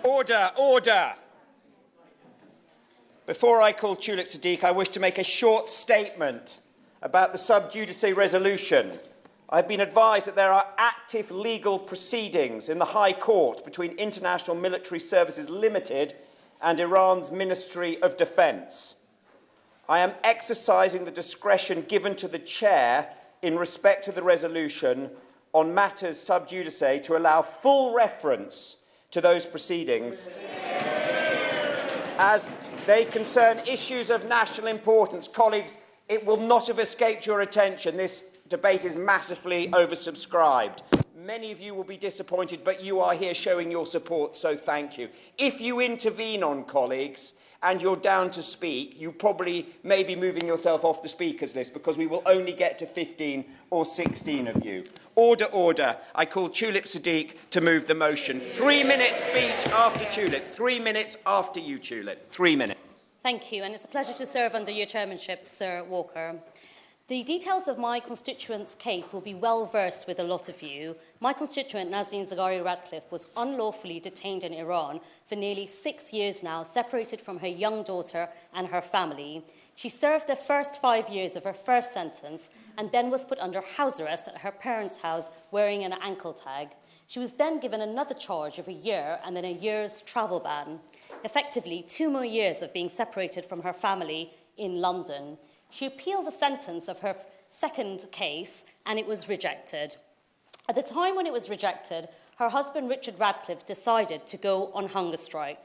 Order, order. Before I call Tulip Siddiq, I wish to make a short statement about the sub judice resolution. I've been advised that there are active legal proceedings in the High Court between International Military Services Limited and Iran's Ministry of Defence. I am exercising the discretion given to the Chair in respect to the resolution on matters sub judice to allow full reference to those proceedings as they concern issues of national importance. Colleagues, it will not have escaped your attention. This debate is massively oversubscribed. Many of you will be disappointed, but you are here showing your support, so thank you. If you intervene on colleagues and you're down to speak, you probably may be moving yourself off the speakers list because we will only get to 15 or 16 of you. Order, order. I call Tulip Siddiq to move the motion. 3 minutes speech after Tulip. 3 minutes after you, Tulip. 3 minutes. Thank you, and it's a pleasure to serve under your chairmanship, Sir Walker. The details of my constituent's case will be well versed with a lot of you. My constituent, Nazanin Zaghari-Ratcliffe, was unlawfully detained in Iran for nearly 6 years now, separated from her young daughter and her family. She served the first 5 years of her first sentence and then was put under house arrest at her parents' house wearing an ankle tag. She was then given another charge of a year and then a year's travel ban. Effectively, 2 more years of being separated from her family in London. She appealed the sentence of her second case, and it was rejected. At the time when it was rejected, her husband, Richard Ratcliffe, decided to go on hunger strike.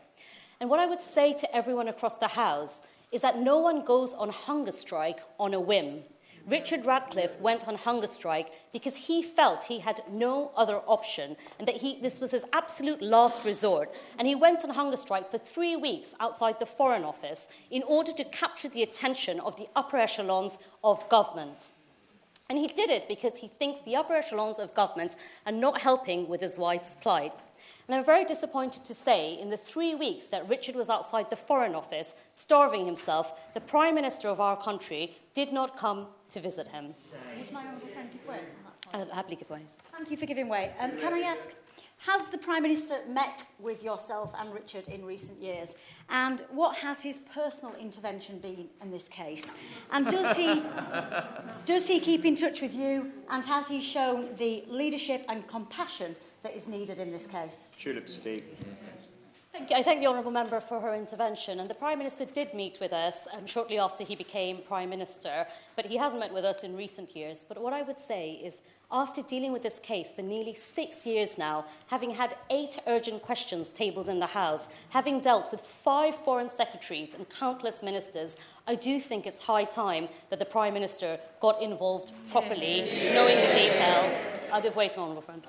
And what I would say to everyone across the House is that no one goes on hunger strike on a whim. Richard Ratcliffe went on hunger strike because he felt he had no other option and that this was his absolute last resort. And he went on hunger strike for 3 weeks outside the Foreign Office in order to capture the attention of the upper echelons of government. And he did it because he thinks the upper echelons of government are not helping with his wife's plight. And I'm very disappointed to say, in the 3 weeks that Richard was outside the Foreign Office, starving himself, the Prime Minister of our country did not come to visit him. Would my honourable friend give way on that point? I'll happily give way. Thank you for giving way. Can I ask, has the Prime Minister met with yourself and Richard in recent years? And what has his personal intervention been in this case? And does he keep in touch with you? And has he shown the leadership and compassion that is needed in this case? Tulip Siddiq. I thank the honourable member for her intervention. And the Prime Minister did meet with us shortly after he became Prime Minister, but he hasn't met with us in recent years. But what I would say is, after dealing with this case for nearly 6 years now, having had 8 urgent questions tabled in the House, having dealt with 5 foreign secretaries and countless ministers, I do think it's high time that the Prime Minister got involved properly, knowing the details. I'll give way to my honourable friend.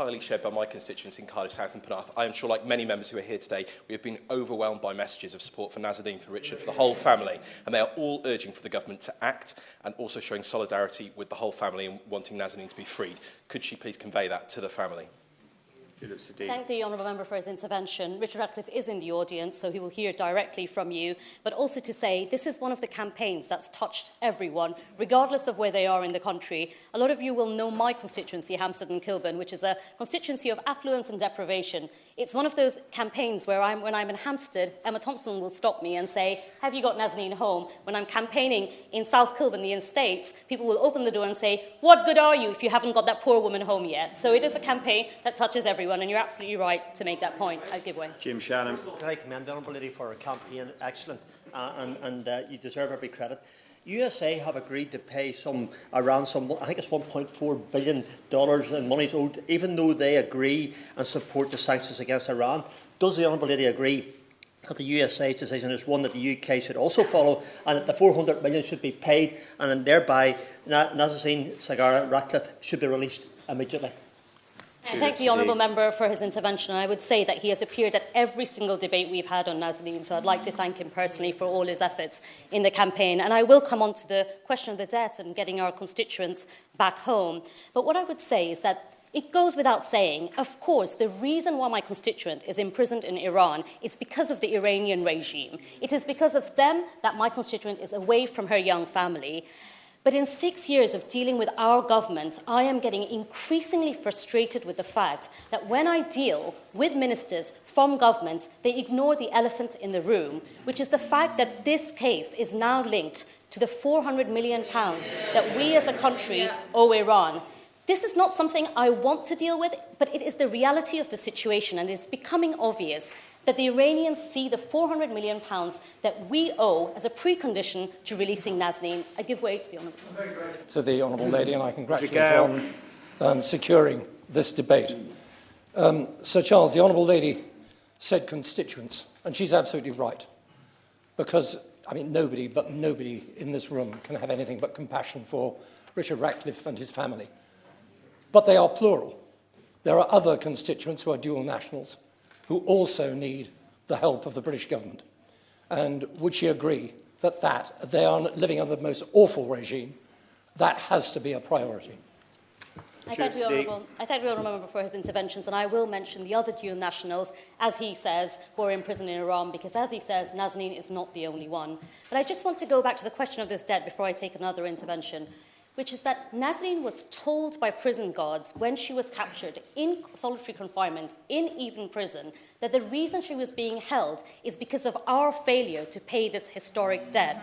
Entirely shared by my constituents in Cardiff South and Penarth. I am sure, like many members who are here today, we have been overwhelmed by messages of support for Nazanin, for Richard, for the whole family, and they are all urging for the government to act and also showing solidarity with the whole family and wanting Nazanin to be freed. Could she please convey that to the family? Thank the honourable member for his intervention. Richard Ratcliffe is in the audience, so he will hear directly from you. But also to say, this is one of the campaigns that's touched everyone, regardless of where they are in the country. A lot of you will know my constituency, Hampstead and Kilburn, which is a constituency of affluence and deprivation. It's one of those campaigns where when I'm in Hampstead, Emma Thompson will stop me and say, have you got Nazanin home? When I'm campaigning in South Kilburn, the estates, people will open the door and say, what good are you if you haven't got that poor woman home yet? So it is a campaign that touches everyone, and you're absolutely right to make that point. I'll give way. Jim Shannon. Can I commend the honourable lady for her campaign? Excellent. And you deserve every credit. USA have agreed to pay around I think it's $1.4 billion in money owed, even though they agree and support the sanctions against Iran. Does the honourable lady agree that the USA's decision is one that the UK should also follow, and that the $400 million should be paid, and thereby Nazanin Zaghari-Ratcliffe should be released immediately? I thank the honourable member for his intervention. I would say that he has appeared at every single debate we've had on Nazanin, so I'd like to thank him personally for all his efforts in the campaign. And I will come on to the question of the debt and getting our constituents back home. But what I would say is that it goes without saying, of course, the reason why my constituent is imprisoned in Iran is because of the Iranian regime. It is because of them that my constituent is away from her young family. But in 6 years of dealing with our government, I am getting increasingly frustrated with the fact that when I deal with ministers from government, they ignore the elephant in the room, which is the fact that this case is now linked to the £400 million that we as a country owe Iran. This is not something I want to deal with, but it is the reality of the situation, and it is becoming obvious that the Iranians see the £400 million that we owe as a precondition to releasing Nazanin. I give way to the Honourable. To the Honourable Lady, and I congratulate her on securing this debate. Sir Charles, the Honourable Lady said constituents, and she's absolutely right, because, I mean, nobody in this room can have anything but compassion for Richard Ratcliffe and his family. But they are plural. There are other constituents who are dual nationals who also need the help of the British government. And would she agree that they are living under the most awful regime? That has to be a priority. I thank the Honourable Member for his interventions, and I will mention the other dual nationals, as he says, who are in prison in Iran, because, as he says, Nazanin is not the only one. But I just want to go back to the question of this debt before I take another intervention, which is that Nazanin was told by prison guards when she was captured in solitary confinement in Even prison that the reason she was being held is because of our failure to pay this historic debt.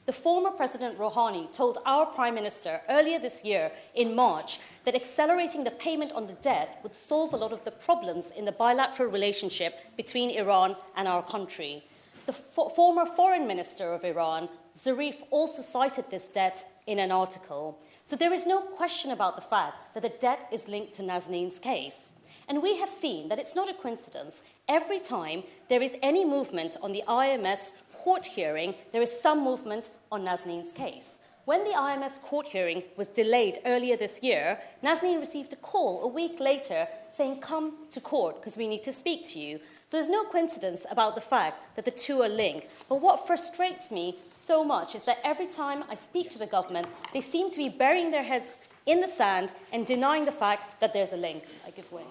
The former President Rouhani told our Prime Minister earlier this year in March that accelerating the payment on the debt would solve a lot of the problems in the bilateral relationship between Iran and our country. The former Foreign Minister of Iran, Zarif, also cited this debt in an article. So there is no question about the fact that the debt is linked to Nazanin's case. And we have seen that it's not a coincidence. Every time there is any movement on the IMS court hearing, there is some movement on Nazanin's case. When the IMS court hearing was delayed earlier this year, Nazanin received a call a week later saying, "Come to court because we need to speak to you." So there's no coincidence about the fact that the two are linked. But what frustrates me so much is that every time I speak to the government, they seem to be burying their heads in the sand and denying the fact that there's a link. I give way.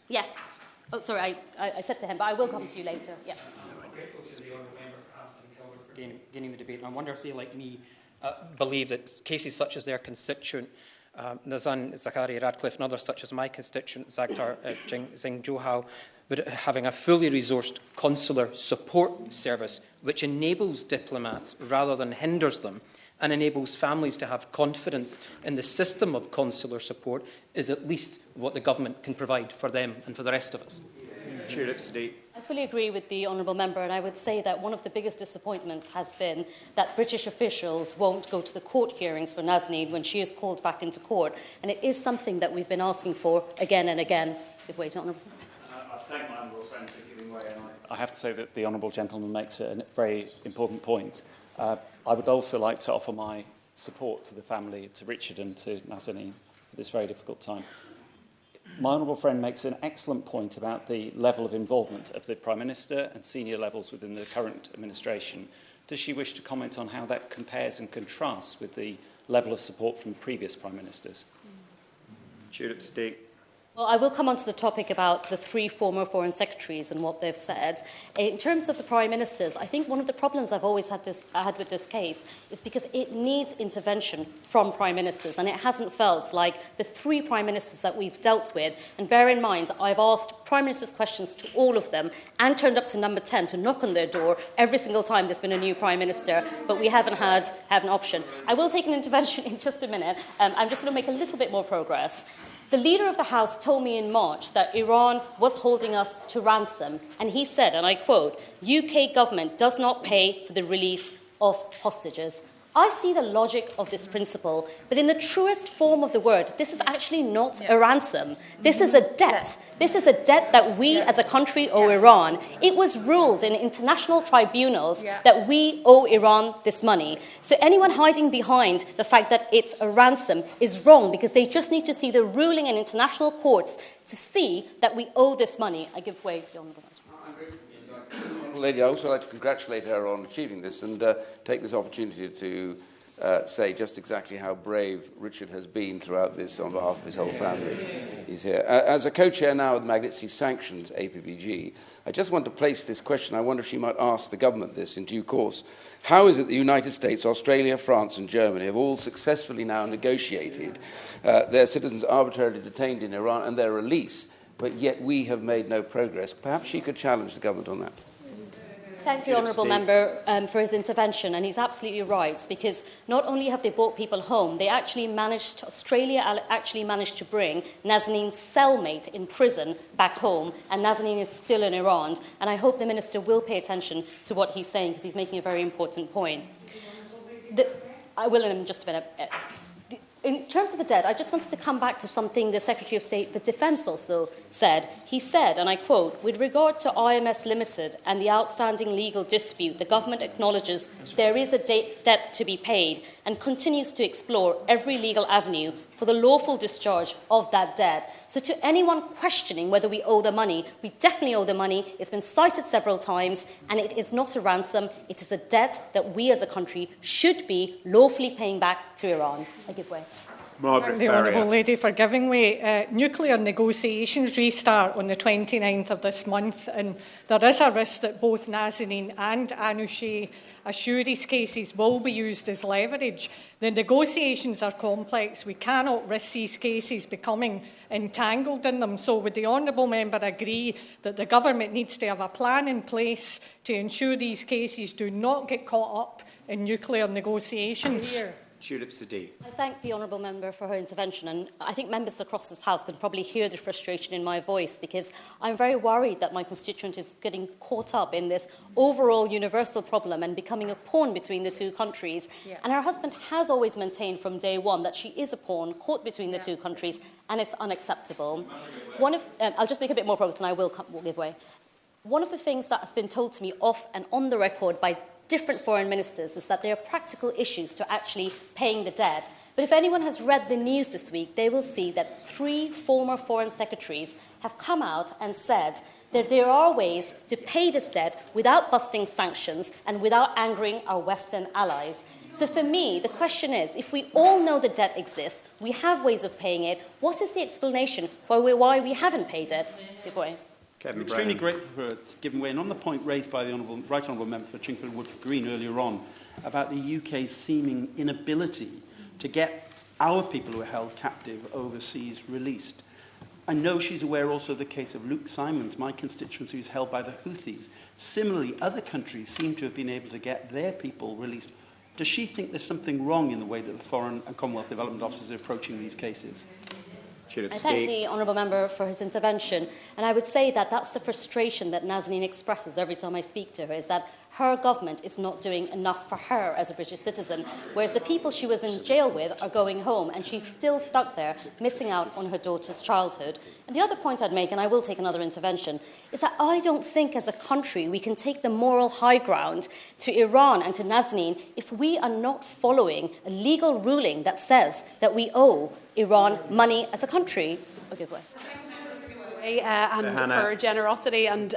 Yes. Oh, sorry, I said to him, but I will come to you later. Yeah. Beginning the debate, and I wonder if they, like me, believe that cases such as their constituent Nazanin, Zaghari-Ratcliffe, and others such as my constituent Zhang, having a fully resourced consular support service which enables diplomats rather than hinders them, and enables families to have confidence in the system of consular support, is at least what the government can provide for them and for the rest of us. I fully agree with the Honourable Member, and I would say that one of the biggest disappointments has been that British officials won't go to the court hearings for Nazanin when she is called back into court, and it is something that we've been asking for again and again. Give way to Honourable. I thank my honourable friend for giving way, and I have to say that the honourable gentleman makes a very important point. I would also like to offer my support to the family, to Richard and to Nazanin at this very difficult time. My honourable friend makes an excellent point about the level of involvement of the Prime Minister and senior levels within the current administration. Does she wish to comment on how that compares and contrasts with the level of support from previous Prime Ministers? Well, I will come on to the topic about the three former Foreign Secretaries and what they've said. In terms of the Prime Ministers, I think one of the problems I've always had with this case is because it needs intervention from Prime Ministers, and it hasn't felt like the three Prime Ministers that we've dealt with. And bear in mind, I've asked Prime Ministers questions to all of them and turned up to number 10 to knock on their door every single time there's been a new Prime Minister, but we haven't had an option. I will take an intervention in just a minute. I'm just going to make a little bit more progress. The Leader of the House told me in March that Iran was holding us to ransom, and he said, and I quote, "UK government does not pay for the release of hostages." I see the logic of this principle, but in the truest form of the word, this is actually not a ransom. This is a debt. This is a debt that we as a country owe Iran. It was ruled in international tribunals that we owe Iran this money. So anyone hiding behind the fact that it's a ransom is wrong, because they just need to see the ruling in international courts to see that we owe this money. I give way to the Honourable Lady, I also like to congratulate her on achieving this and take this opportunity to say just exactly how brave Richard has been throughout this on behalf of his whole family. He's here. As a co-chair now of the Magnitsky Sanctions APPG, I just want to place this question. I wonder if she might ask the government this in due course. How is it the United States, Australia, France and Germany have all successfully now negotiated their citizens arbitrarily detained in Iran and their release, but yet we have made no progress? Perhaps she could challenge the government on that. Thank the honourable member for his intervention, and he's absolutely right, because not only have they brought people home, they actually managed, Australia actually managed to bring Nazanin's cellmate in prison back home, and Nazanin is still in Iran, and I hope the Minister will pay attention to what he's saying, because he's making a very important point. I will in just a minute. In terms of the debt, I just wanted to come back to something the Secretary of State for Defence also said. He said, and I quote, "With regard to IMS Limited and the outstanding legal dispute, the government acknowledges there is a debt to be paid and continues to explore every legal avenue for the lawful discharge of that debt." So to anyone questioning whether we owe the money, we definitely owe the money. It's been cited several times, and it is not a ransom. It is a debt that we as a country should be lawfully paying back to Iran. I give way. Thank the Honourable Lady for giving way. Nuclear negotiations restart on the 29th of this month, and there is a risk that both Nazanin and Anousheh Ashouri's cases will be used as leverage. The negotiations are complex. We cannot risk these cases becoming entangled in them. So would the honourable member agree that the government needs to have a plan in place to ensure these cases do not get caught up in nuclear negotiations? Tulip Sadiq. I thank the honourable member for her intervention, and I think members across this House can probably hear the frustration in my voice, because I'm very worried that my constituent is getting caught up in this overall universal problem and becoming a pawn between the two countries. Yeah. And her husband has always maintained from day one that she is a pawn caught between the two countries, and it's unacceptable. I'll just make a bit more progress and I will give way. One of the things that has been told to me off and on the record by different foreign ministers is that there are practical issues to actually paying the debt. But if anyone has read the news this week, they will see that 3 former foreign secretaries have come out and said that there are ways to pay this debt without busting sanctions and without angering our Western allies. So for me, the question is, if we all know the debt exists, we have ways of paying it, what is the explanation for why we haven't paid it? Good boy. I'm extremely grateful for giving way. And on the point raised by the Right Honourable Member for Chingford Woodford Green earlier on about the UK's seeming inability to get our people who are held captive overseas released. I know she's aware also of the case of Luke Simons, my constituency, who's held by the Houthis. Similarly, other countries seem to have been able to get their people released. Does she think there's something wrong in the way that the Foreign and Commonwealth Development Officers are approaching these cases? I thank the honourable member for his intervention, and I would say that that's the frustration that Nazanin expresses every time I speak to her, is that her government is not doing enough for her as a British citizen, whereas the people she was in jail with are going home, and she's still stuck there, missing out on her daughter's childhood. And the other point I'd make, and I will take another intervention, is that I don't think as a country we can take the moral high ground to Iran and to Nazanin if we are not following a legal ruling that says that we owe Iran money as a country. Okay, go ahead. And for her generosity, and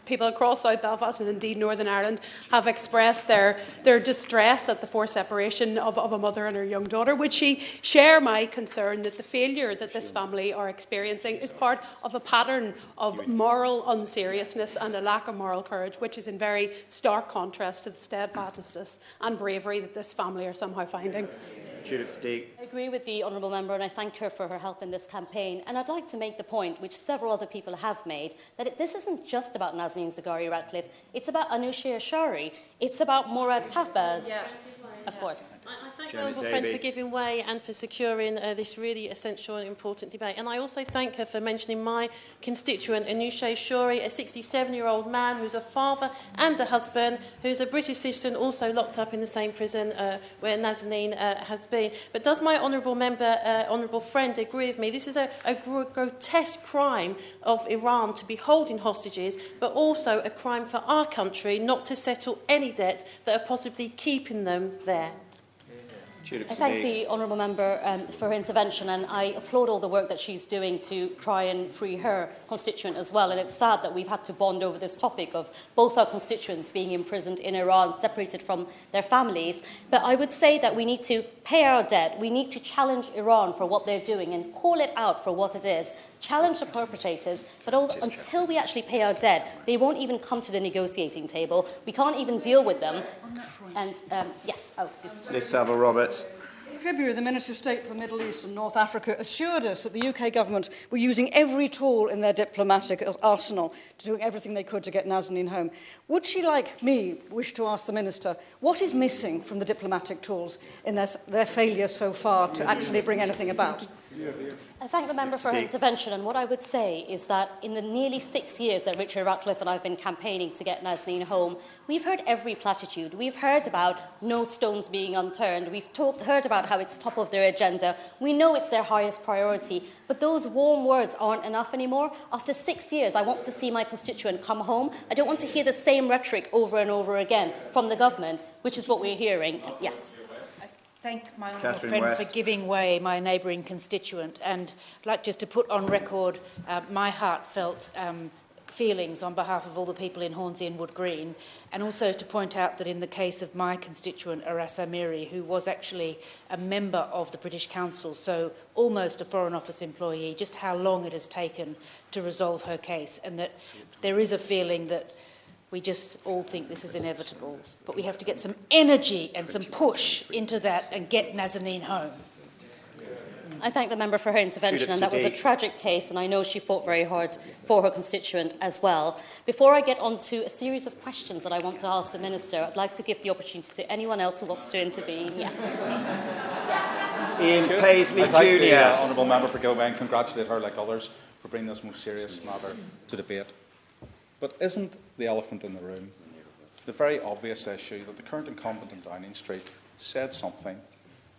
people across South Belfast and indeed Northern Ireland have expressed their distress at the forced separation of a mother and her young daughter. Would she share my concern that the failure that this family are experiencing is part of a pattern of moral unseriousness and a lack of moral courage, which is in very stark contrast to the steadfastness and bravery that this family are somehow finding? I agree with the honourable member, and I thank her for her help in this campaign. And I'd like to make the point, which several other people have made, that this isn't just about Nazanin Zaghari-Ratcliffe. It's about Anousheh Ashouri. It's about Murad Tahbaz. Yeah. Of course. I thank my honourable friend for giving way and for securing this really essential and important debate. And I also thank her for mentioning my constituent, Anousheh Ashouri, a 67-year-old man who's a father and a husband, who's a British citizen, also locked up in the same prison where Nazanin has been. But does my honourable member, honourable friend, agree with me? This is a grotesque crime of Iran to be holding hostages, but also a crime for our country not to settle any debts that are possibly keeping them there. I thank the honourable member for her intervention, and I applaud all the work that she's doing to try and free her constituent as well. And it's sad that we've had to bond over this topic of both our constituents being imprisoned in Iran, separated from their families. But I would say that we need to pay our debt. We need to challenge Iran for what they're doing and call it out for what it is. Challenge the perpetrators, but also until we actually pay our debt, they won't even come to the negotiating table. We can't even deal with them. And yes, Liz Saville-Roberts. In February, the Minister of State for the Middle East and North Africa assured us that the UK government were using every tool in their diplomatic arsenal to doing everything they could to get Nazanin home. Would she, like me, wish to ask the Minister, what is missing from the diplomatic tools in their failure so far to actually bring anything about? I thank the member for her intervention, and what I would say is that in the nearly 6 years that Richard Ratcliffe and I have been campaigning to get Nazanin home, we've heard every platitude. We've heard about no stones being unturned. We've heard about how it's top of their agenda. We know it's their highest priority, but those warm words aren't enough anymore. After 6 years, I want to see my constituent come home. I don't want to hear the same rhetoric over and over again from the government, which is what we're hearing. Yes. Thank my honourable friend for giving way, my neighbouring constituent, and I'd like just to put on record my heartfelt feelings on behalf of all the people in Hornsey and Wood Green, and also to point out that in the case of my constituent Aras Amiri, who was actually a member of the British Council, so almost a Foreign Office employee, just how long it has taken to resolve her case, and that there is a feeling that we just all think this is inevitable, but we have to get some energy and some push into that and get Nazanin home. I thank the member for her intervention, and that was a tragic case, and I know she fought very hard for her constituent as well. Before I get on to a series of questions that I want to ask the Minister, I'd like to give the opportunity to anyone else who wants to intervene. Yes. Ian Paisley Jr. I thank the honourable member for going away and congratulate her, like others, for bringing this most serious matter to debate. But isn't the elephant in the room the very obvious issue that the current incumbent in Downing Street said something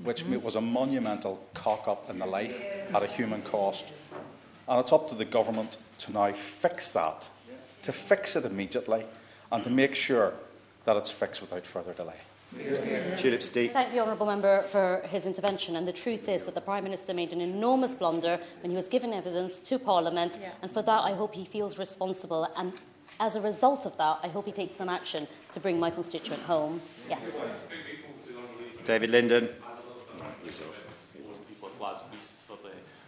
which was a monumental cock-up in the life at a human cost? And it's up to the government to now fix that, to fix it immediately, and to make sure that it's fixed without further delay. Tulip Steep. Thank the honourable member for his intervention, and the truth is that the Prime Minister made an enormous blunder when he was given evidence to Parliament, and for that I hope he feels responsible, and as a result of that I hope he takes some action to bring my constituent home. Yes. David Linden.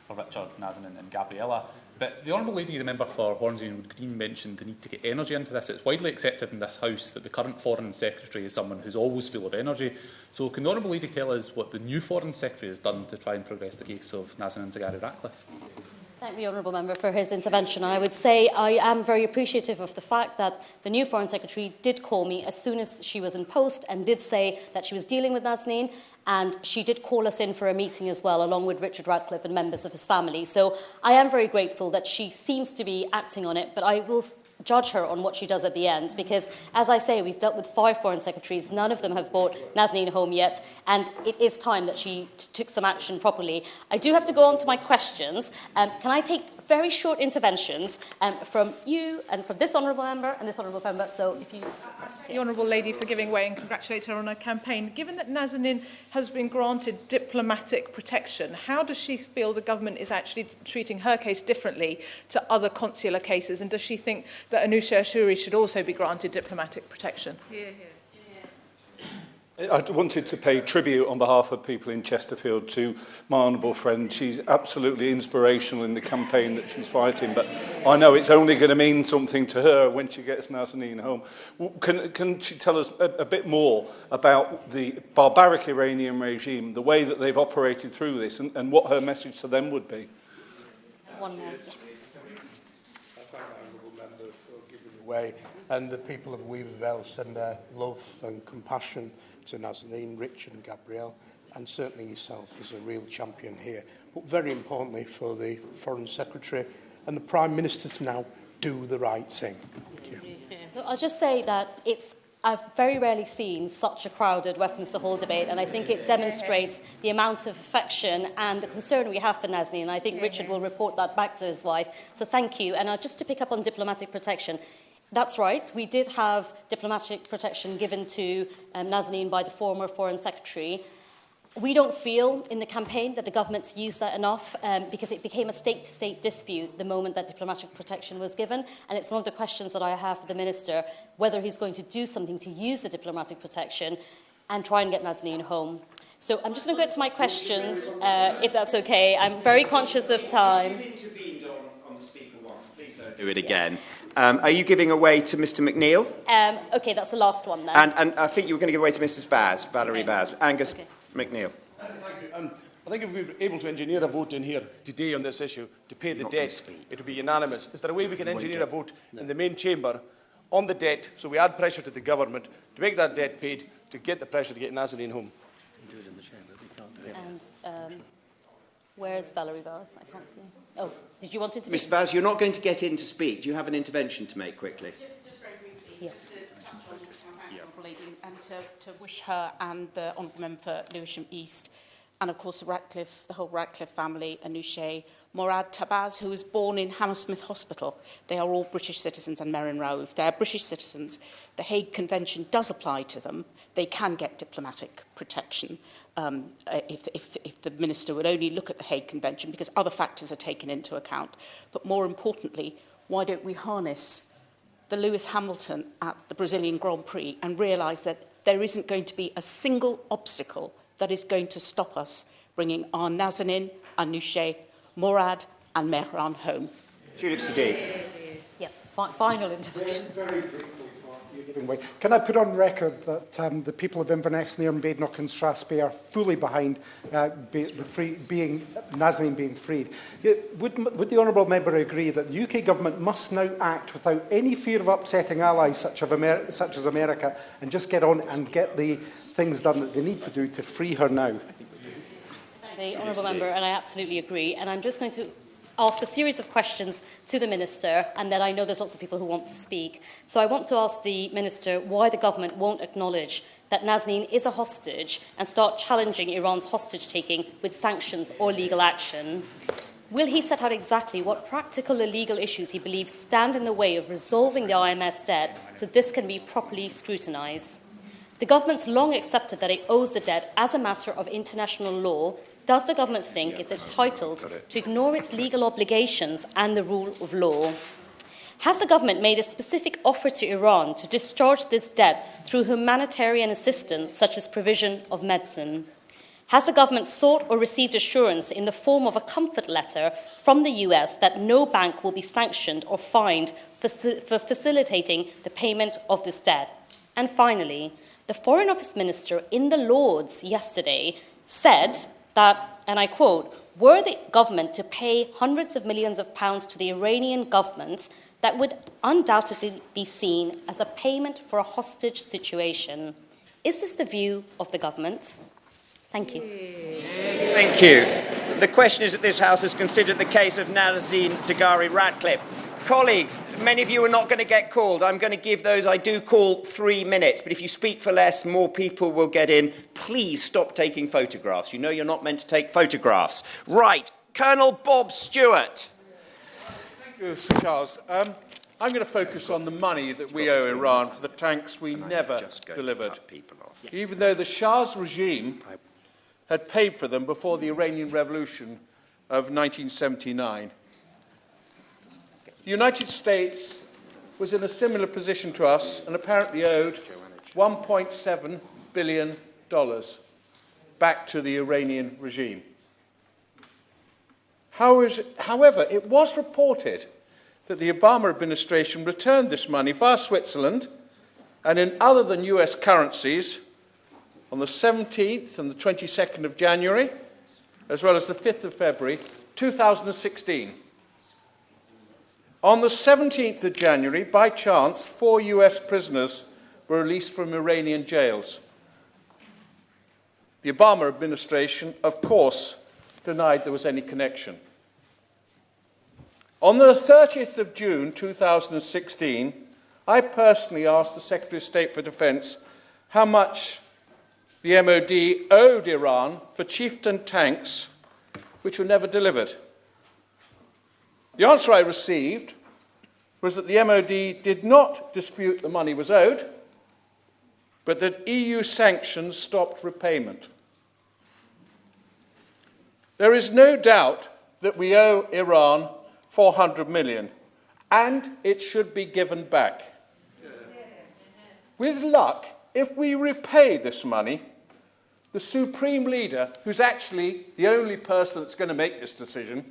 For Richard, Nazanin and Gabriella. But the Honourable Lady, the member for Hornsey and Wood Green, mentioned the need to get energy into this. It's widely accepted in this House that the current Foreign Secretary is someone who's always full of energy. So can the Honourable Lady tell us what the new Foreign Secretary has done to try and progress the case of Nazanin and Zaghari-Ratcliffe? Thank the honourable member for his intervention. I would say I am very appreciative of the fact that the new Foreign Secretary did call me as soon as she was in post and did say that she was dealing with Nazanin, and she did call us in for a meeting as well, along with Richard Ratcliffe and members of his family. So I am very grateful that she seems to be acting on it, but I will judge her on what she does at the end, because, as I say, we've dealt with 5 foreign secretaries. None of them have brought Nazanin home yet, and it is time that she took some action properly. I do have to go on to my questions. Can I take very short interventions from you and from this honourable member and this honourable member? So if you... The honourable lady for giving way and congratulate her on her campaign. Given that Nazanin has been granted diplomatic protection, how does she feel the government is actually treating her case differently to other consular cases? And does she think that Anusha Ashuri should also be granted diplomatic protection? I wanted to pay tribute on behalf of people in Chesterfield to my honourable friend. She's absolutely inspirational in the campaign that she's fighting, but I know it's only going to mean something to her when she gets Nazanin home. Can she tell us a bit more about the barbaric Iranian regime, the way that they've operated through this, and what her message to them would be? One more. I thank the honourable member for giving away, and the people of Weaver Vale send their love and compassion to Nazanin, Richard and Gabrielle, and certainly yourself as a real champion here. But very importantly for the Foreign Secretary and the Prime Minister to now do the right thing. Thank you. So I'll just say that I've very rarely seen such a crowded Westminster Hall debate, and I think it demonstrates the amount of affection and the concern we have for Nazanin, and I think Richard will report that back to his wife. So thank you. And just to pick up on diplomatic protection, that's right, we did have diplomatic protection given to Nazanin by the former Foreign Secretary. We don't feel in the campaign that the government's used that enough because it became a state-to-state dispute the moment that diplomatic protection was given. And it's one of the questions that I have for the Minister, whether he's going to do something to use the diplomatic protection and try and get Nazanin home. So I'm just going to go to my questions, if that's okay. I'm very conscious of time. You've intervened on the speaker once. Please don't do it again. Are you giving away to Mr McNeil? Okay, that's the last one then. And I think you were going to give away to Mrs Vaz, Valerie Vaz. Angus McNeil. Thank you. I think if we were able to engineer a vote in here today on this issue to pay the debt, it would be unanimous. Is there a way we can engineer a vote in the main chamber on the debt so we add pressure to the government to make that debt paid, to get the pressure to get Nazanin home? And where's Valerie Vaz? I can't see. Oh, did you want it to be? Ms Vaz, you're not going to get in to speak. Do you have an intervention to make quickly? Just very briefly, yes. And to wish her and the Honourable Member for Lewisham East, and of course the whole Ratcliffe family, Anousheh, Morad Tabaz, who was born in Hammersmith Hospital. They are all British citizens, and Merin Raouf. If they're British citizens, the Hague Convention does apply to them. They can get diplomatic protection if the Minister would only look at the Hague Convention, because other factors are taken into account. But more importantly, why don't we harness the Lewis Hamilton at the Brazilian Grand Prix and realise that there isn't going to be a single obstacle that is going to stop us bringing our Nazanin, Anousheh, Morad and Mehran home. Judith Sadiq. Yeah, final intervention. Very briefly for you giving way. Can I put on record that the people of Inverness, Nairn-Badenoch and Strathspey are fully behind Nazanin being freed? Would the Honourable Member agree that the UK Government must now act without any fear of upsetting allies such as America and just get on and get the things done that they need to do to free her now? The Honourable Member, and I absolutely agree. And I'm just going to ask a series of questions to the Minister, and then I know there's lots of people who want to speak. So I want to ask the Minister why the government won't acknowledge that Nazanin is a hostage and start challenging Iran's hostage-taking with sanctions or legal action. Will he set out exactly what practical or legal issues he believes stand in the way of resolving the IMS debt so this can be properly scrutinised? The government's long accepted that it owes the debt as a matter of international law. Does the government think it's entitled to ignore its legal obligations and the rule of law? Has the government made a specific offer to Iran to discharge this debt through humanitarian assistance, such as provision of medicine? Has the government sought or received assurance in the form of a comfort letter from the US that no bank will be sanctioned or fined for facilitating the payment of this debt? And finally, the Foreign Office Minister in the Lords yesterday said that, and I quote, were the government to pay hundreds of millions of pounds to the Iranian government, that would undoubtedly be seen as a payment for a hostage situation. Is this the view of the government? Thank you. Thank you. The question is that this House has considered the case of Nazanin Zaghari-Ratcliffe. Colleagues, many of you are not going to get called. I'm going to give those I do call 3 minutes, but if you speak for less, more people will get in. Please stop taking photographs. You know you're not meant to take photographs. Right, Colonel Bob Stewart. Thank you, Sir Charles. I'm going to focus on the money that we owe Iran for the tanks we never delivered, even though the Shah's regime had paid for them before the Iranian Revolution of 1979. The United States was in a similar position to us and apparently owed $1.7 billion back to the Iranian regime. However, it was reported that the Obama administration returned this money via Switzerland and in other than US currencies on the 17th and the 22nd of January, as well as the 5th of February, 2016. On the 17th of January, by chance, 4 US prisoners were released from Iranian jails. The Obama administration, of course, denied there was any connection. On the 30th of June 2016, I personally asked the Secretary of State for Defence how much the MOD owed Iran for Chieftain tanks which were never delivered. The answer I received was that the MOD did not dispute the money was owed, but that EU sanctions stopped repayment. There is no doubt that we owe Iran 400 million, and it should be given back. With luck, if we repay this money, the Supreme Leader, who's actually the only person that's going to make this decision,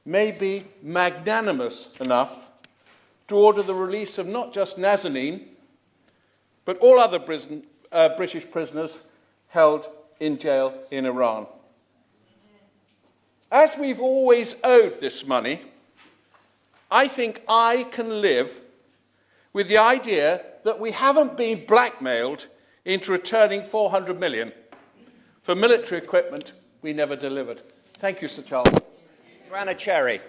may be magnanimous enough to order the release of not just Nazanin, but all other British prisoners held in jail in Iran. As we've always owed this money, I think I can live with the idea that we haven't been blackmailed into returning 400 million for military equipment we never delivered. Thank you, Sir Charles. Joanna Cherry.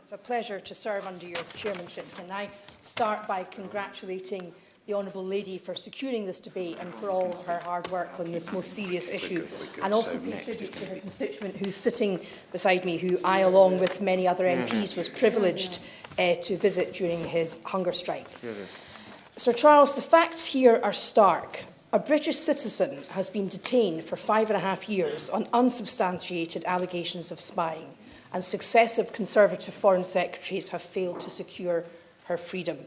It's a pleasure to serve under your chairmanship. Can I start by congratulating the Honourable Lady for securing this debate and for all her hard work on this most serious issue, and also pay tribute to her constituent who's sitting beside me, who I, along with many other MPs, was privileged to visit during his hunger strike. Sir Charles, the facts here are stark. A British citizen has been detained for 5.5 years on unsubstantiated allegations of spying, and successive Conservative Foreign Secretaries have failed to secure her freedom.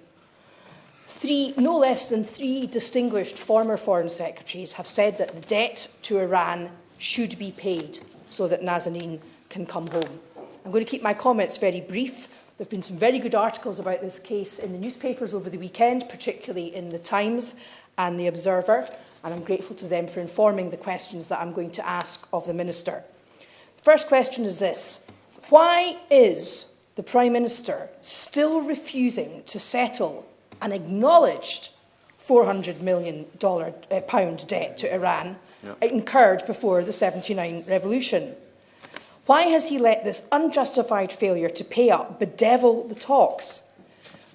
No less than 3 distinguished former Foreign Secretaries have said that the debt to Iran should be paid so that Nazanin can come home. I'm going to keep my comments very brief. There have been some very good articles about this case in the newspapers over the weekend, particularly in The Times and The Observer, and I'm grateful to them for informing the questions that I'm going to ask of the Minister. The first question is this: why is the Prime Minister still refusing to settle an acknowledged £400 million debt to Iran incurred before the '79 revolution? Why has he let this unjustified failure to pay up bedevil the talks?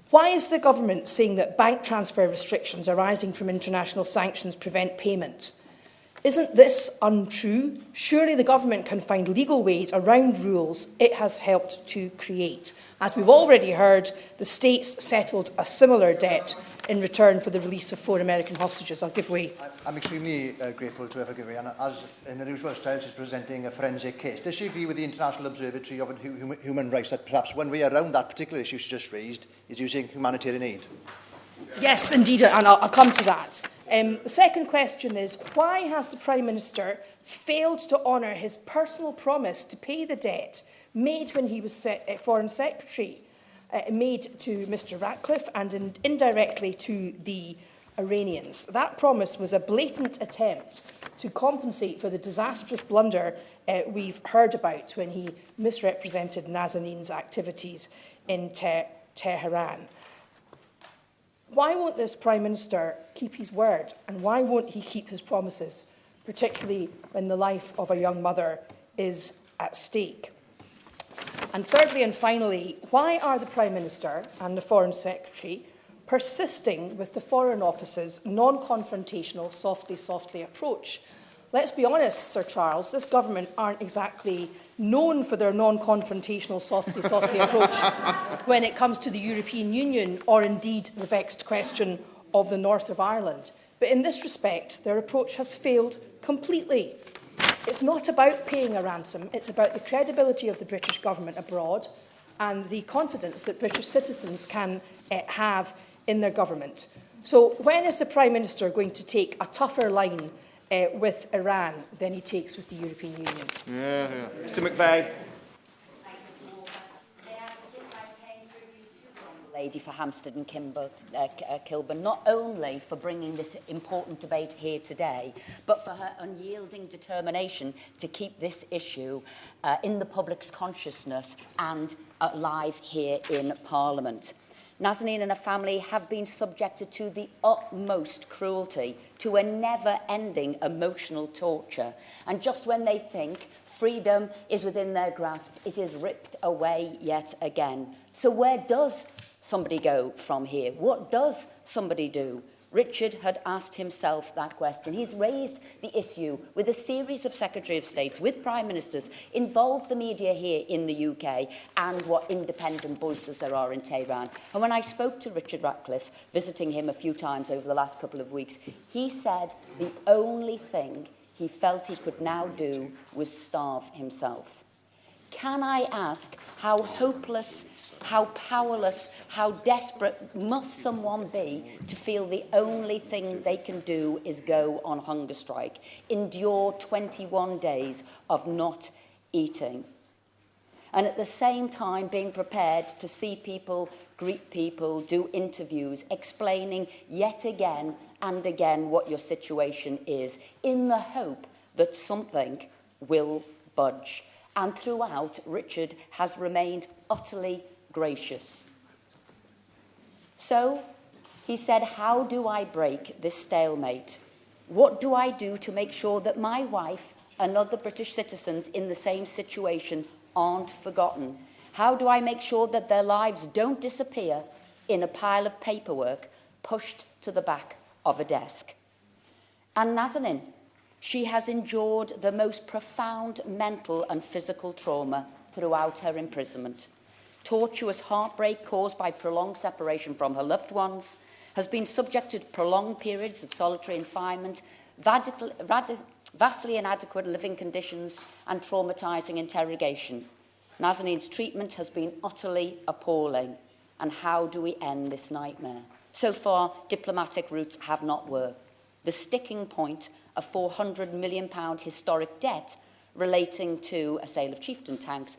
Why is the government saying that bank transfer restrictions arising from international sanctions prevent payment? Isn't this untrue? Surely the government can find legal ways around rules it has helped to create. As we've already heard, the States settled a similar debt in return for the release of 4 American hostages. I'll give way. I'm extremely grateful to her for giving way. And as in her usual style, she's presenting a forensic case. Does she agree with the International Observatory of Human Rights that perhaps one way around that particular issue she just raised is using humanitarian aid? Yes, indeed, and I'll come to that. The second question is, why has the Prime Minister failed to honour his personal promise to pay the debt made when he was Foreign Secretary, made to Mr Ratcliffe and indirectly to the Iranians? That promise was a blatant attempt to compensate for the disastrous blunder we've heard about when he misrepresented Nazanin's activities in Tehran. Why won't this Prime Minister keep his word, and why won't he keep his promises, particularly when the life of a young mother is at stake? And thirdly and finally, why are the Prime Minister and the Foreign Secretary persisting with the Foreign Office's non-confrontational softly approach? Let's be honest, Sir Charles, this government aren't exactly known for their non-confrontational softly approach when it comes to the European Union or indeed the vexed question of the north of Ireland. But in this respect, their approach has failed completely. It's not about paying a ransom, it's about the credibility of the British government abroad and the confidence that British citizens can have in their government. So when is the Prime Minister going to take a tougher line with Iran than he takes with the European Union? Mr McVeigh. Lady for Hampstead and Kilburn, not only for bringing this important debate here today, but for her unyielding determination to keep this issue in the public's consciousness and alive here in Parliament. Nazanin and her family have been subjected to the utmost cruelty, to a never-ending emotional torture. And just when they think freedom is within their grasp, it is ripped away yet again. So where does somebody go from here? What does somebody do? Richard had asked himself that question. He's raised the issue with a series of Secretary of States, with Prime Ministers, involved the media here in the UK, and what independent voices there are in Tehran. And when I spoke to Richard Ratcliffe, visiting him a few times over the last couple of weeks, he said the only thing he felt he could now do was starve himself. Can I ask how hopeless, how powerless, how desperate must someone be to feel the only thing they can do is go on hunger strike, endure 21 days of not eating, and at the same time being prepared to see people, greet people, do interviews, explaining yet again and again what your situation is, in the hope that something will budge. And throughout, Richard has remained utterly gracious. So he said, how do I break this stalemate? What do I do to make sure that my wife and other British citizens in the same situation aren't forgotten? How do I make sure that their lives don't disappear in a pile of paperwork pushed to the back of a desk? And Nazanin, she has endured the most profound mental and physical trauma throughout her imprisonment. Tortuous heartbreak caused by prolonged separation from her loved ones, has been subject to prolonged periods of solitary confinement, vastly inadequate living conditions and traumatising interrogation. Nazanin's treatment has been utterly appalling. And how do we end this nightmare? So far, diplomatic routes have not worked. The sticking point, a £400 million historic debt relating to a sale of chieftain tanks,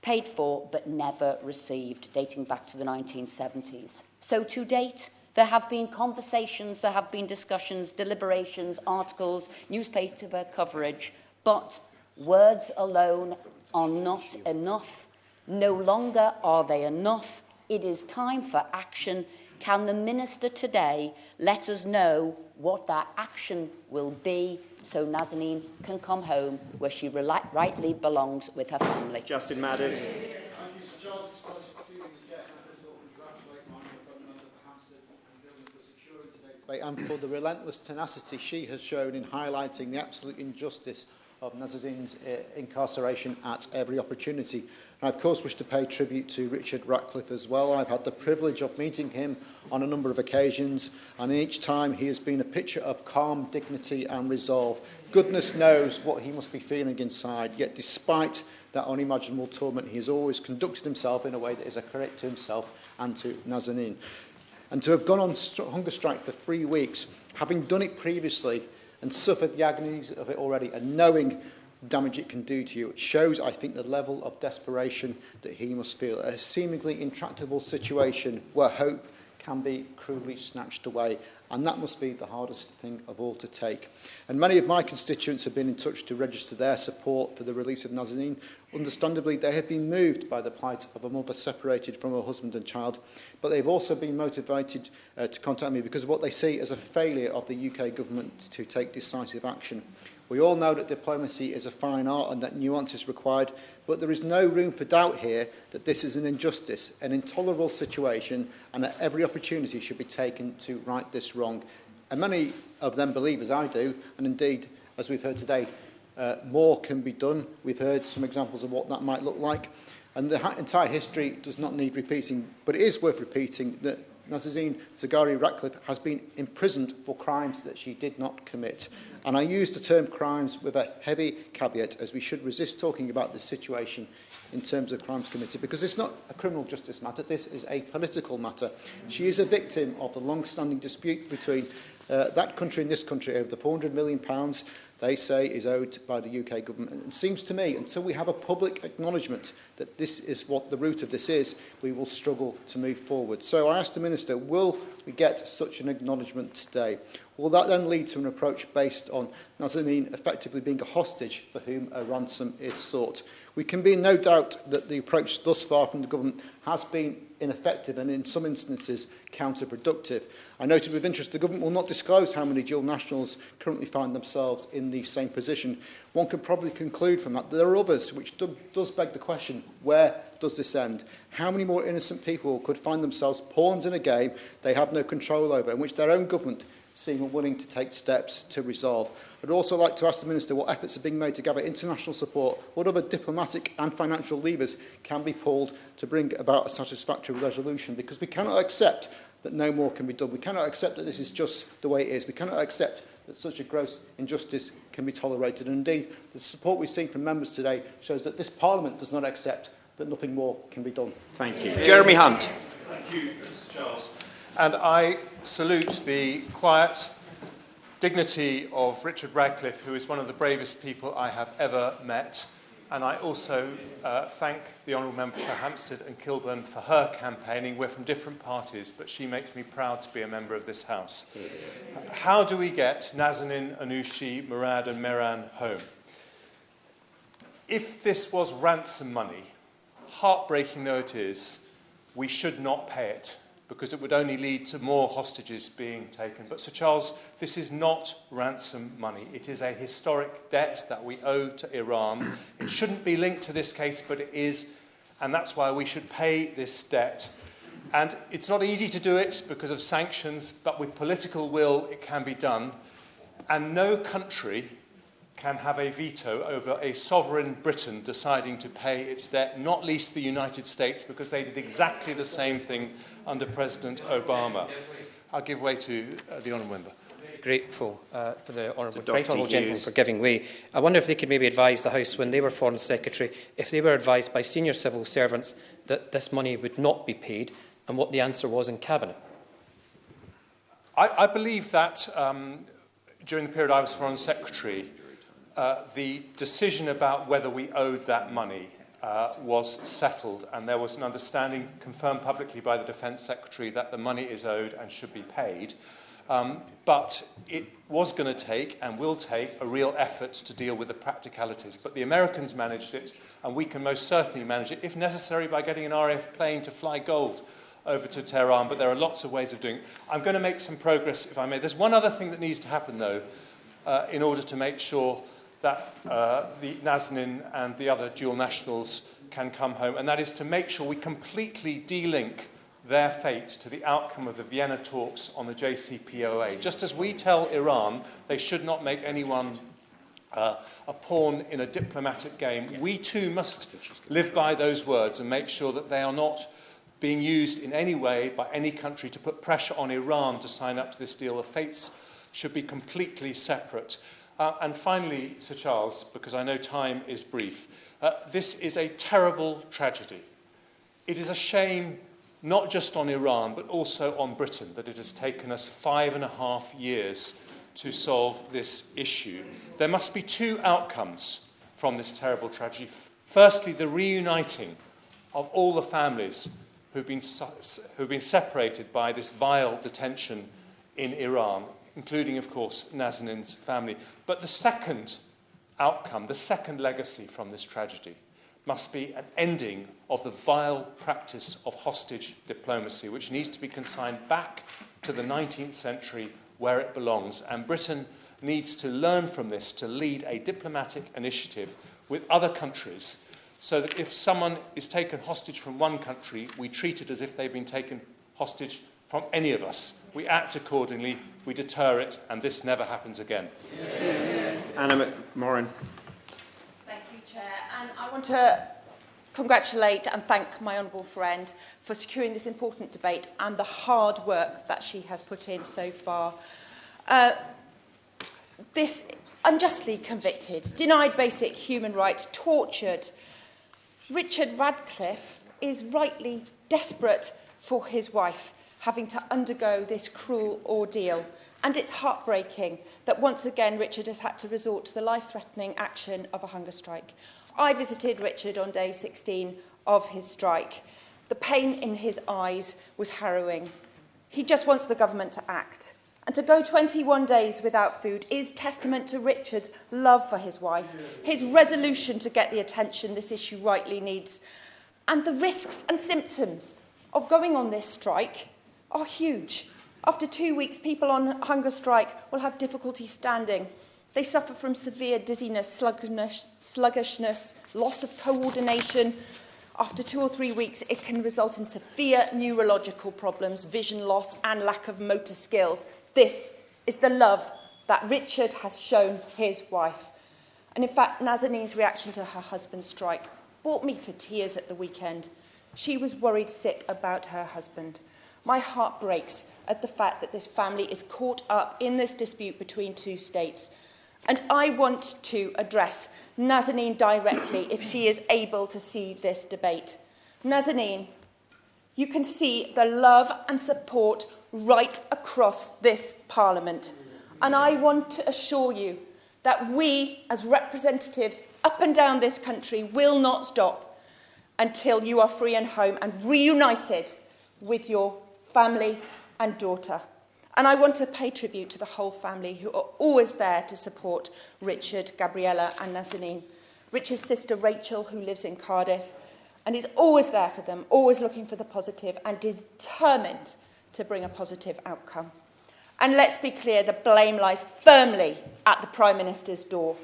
paid for but never received, dating back to the 1970s. So to date, there have been conversations, there have been discussions, deliberations, articles, newspaper coverage, but words alone are not enough. No longer are they enough. It is time for action. Can the Minister today let us know what that action will be so Nazanin can come home where she rightly belongs with her family? Justin Madders. And for the relentless tenacity she has shown in highlighting the absolute injustice of Nazanin's incarceration at every opportunity. I, of course, wish to pay tribute to Richard Ratcliffe as well. I've had the privilege of meeting him on a number of occasions, and each time he has been a picture of calm, dignity and resolve. Goodness knows what he must be feeling inside, yet despite that unimaginable torment, he has always conducted himself in a way that is a credit to himself and to Nazanin. And to have gone on hunger strike for 3 weeks, having done it previously and suffered the agonies of it already, and knowing the damage it can do to you, it shows, I think, the level of desperation that he must feel. A seemingly intractable situation where hope can be cruelly snatched away, and that must be the hardest thing of all to take. And many of my constituents have been in touch to register their support for the release of Nazanin. Understandably, they have been moved by the plight of a mother separated from her husband and child, but they've also been motivated to contact me because of what they see as a failure of the UK government to take decisive action. We all know that diplomacy is a fine art and that nuance is required, but there is no room for doubt here that this is an injustice, an intolerable situation, and that every opportunity should be taken to right this wrong. And many of them believe, as I do, and indeed, as we've heard today, more can be done. We've heard some examples of what that might look like. And the entire history does not need repeating, but it is worth repeating that Nazanin Zaghari-Ratcliffe has been imprisoned for crimes that she did not commit. And I use the term crimes with a heavy caveat, as we should resist talking about this situation in terms of crimes committed, because it's not a criminal justice matter, this is a political matter. She is a victim of the long-standing dispute between that country and this country over the £400 million they say is owed by the UK government. And it seems to me, until we have a public acknowledgement that this is what the root of this is, we will struggle to move forward. So I asked the Minister, will we get such an acknowledgement today? Will that then lead to an approach based on Nazanin effectively being a hostage for whom a ransom is sought? We can be in no doubt that the approach thus far from the government has been ineffective and in some instances counterproductive. I noted with interest the government will not disclose how many dual nationals currently find themselves in the same position. One could probably conclude from that there are others, which does beg the question, where does this end? How many more innocent people could find themselves pawns in a game they have no control over, in which their own government seem unwilling to take steps to resolve? I'd also like to ask the Minister what efforts are being made to gather international support, what other diplomatic and financial levers can be pulled to bring about a satisfactory resolution, because we cannot accept that no more can be done. We cannot accept that this is just the way it is. We cannot accept that such a gross injustice can be tolerated. And indeed, the support we've seen from members today shows that this Parliament does not accept that nothing more can be done. Thank you. Jeremy Hunt. Thank you, Mr. Charles. And I salute the quiet dignity of Richard Radcliffe, who is one of the bravest people I have ever met. And I also thank the Honourable Member for Hampstead and Kilburn for her campaigning. We're from different parties, but she makes me proud to be a member of this House. How do we get Nazanin, Anushi, Murad and Mehran home? If this was ransom money, heartbreaking though it is, we should not pay it, because it would only lead to more hostages being taken. But, Sir Charles, this is not ransom money. It is a historic debt that we owe to Iran. It shouldn't be linked to this case, but it is, and that's why we should pay this debt. And it's not easy to do it because of sanctions, but with political will, it can be done. And no country can have a veto over a sovereign Britain deciding to pay its debt, not least the United States, because they did exactly the same thing under President Obama. I'll give way to the Honourable Member. Grateful for the Honourable Gentleman for giving way. I wonder if they could maybe advise the House, when they were Foreign Secretary, if they were advised by senior civil servants that this money would not be paid, and what the answer was in Cabinet. I believe that during the period I was Foreign Secretary, the decision about whether we owed that money was settled, and there was an understanding confirmed publicly by the Defence Secretary that the money is owed and should be paid. But it was going to take and will take a real effort to deal with the practicalities. But the Americans managed it, and we can most certainly manage it, if necessary, by getting an RAF plane to fly gold over to Tehran. But there are lots of ways of doing it. I'm going to make some progress, if I may. There's one other thing that needs to happen, though, in order to make sure that the Nazanin and the other dual nationals can come home, and that is to make sure we completely de-link their fate to the outcome of the Vienna talks on the JCPOA. Just as we tell Iran they should not make anyone a pawn in a diplomatic game, we too must live by those words and make sure that they are not being used in any way by any country to put pressure on Iran to sign up to this deal. The fates should be completely separate. And finally, Sir Charles, because I know time is brief, this is a terrible tragedy. It is a shame not just on Iran, but also on Britain, that it has taken us 5.5 years to solve this issue. There must be two outcomes from this terrible tragedy. Firstly, the reuniting of all the families who've been separated by this vile detention in Iran, including, of course, Nazanin's family. But the second outcome, the second legacy from this tragedy, must be an ending of the vile practice of hostage diplomacy, which needs to be consigned back to the 19th century where it belongs. And Britain needs to learn from this to lead a diplomatic initiative with other countries, so that if someone is taken hostage from one country, we treat it as if they've been taken hostage from any of us. We act accordingly, we deter it, and this never happens again. Anna McMorrin. Thank you, Chair. And I want to congratulate and thank my honourable friend for securing this important debate and the hard work that she has put in so far. This unjustly convicted, denied basic human rights, tortured Richard Radcliffe is rightly desperate for his wife, having to undergo this cruel ordeal. And it's heartbreaking that once again Richard has had to resort to the life-threatening action of a hunger strike. I visited Richard on day 16 of his strike. The pain in his eyes was harrowing. He just wants the government to act. And to go 21 days without food is testament to Richard's love for his wife, his resolution to get the attention this issue rightly needs. And the risks and symptoms of going on this strike are huge. After 2 weeks, people on hunger strike will have difficulty standing. They suffer from severe dizziness, sluggishness, loss of coordination. After 2 or 3 weeks, it can result in severe neurological problems, vision loss, and lack of motor skills. This is the love that Richard has shown his wife. And in fact, Nazanin's reaction to her husband's strike brought me to tears at the weekend. She was worried sick about her husband. My heart breaks at the fact that this family is caught up in this dispute between two states. And I want to address Nazanin directly if she is able to see this debate. Nazanin, you can see the love and support right across this Parliament. And I want to assure you that we, as representatives up and down this country, will not stop until you are free and home and reunited with your family and daughter. And I want to pay tribute to the whole family who are always there to support Richard, Gabriella and Nazanin. Richard's sister Rachel, who lives in Cardiff, and is always there for them, always looking for the positive and determined to bring a positive outcome. And let's be clear, the blame lies firmly at the Prime Minister's door.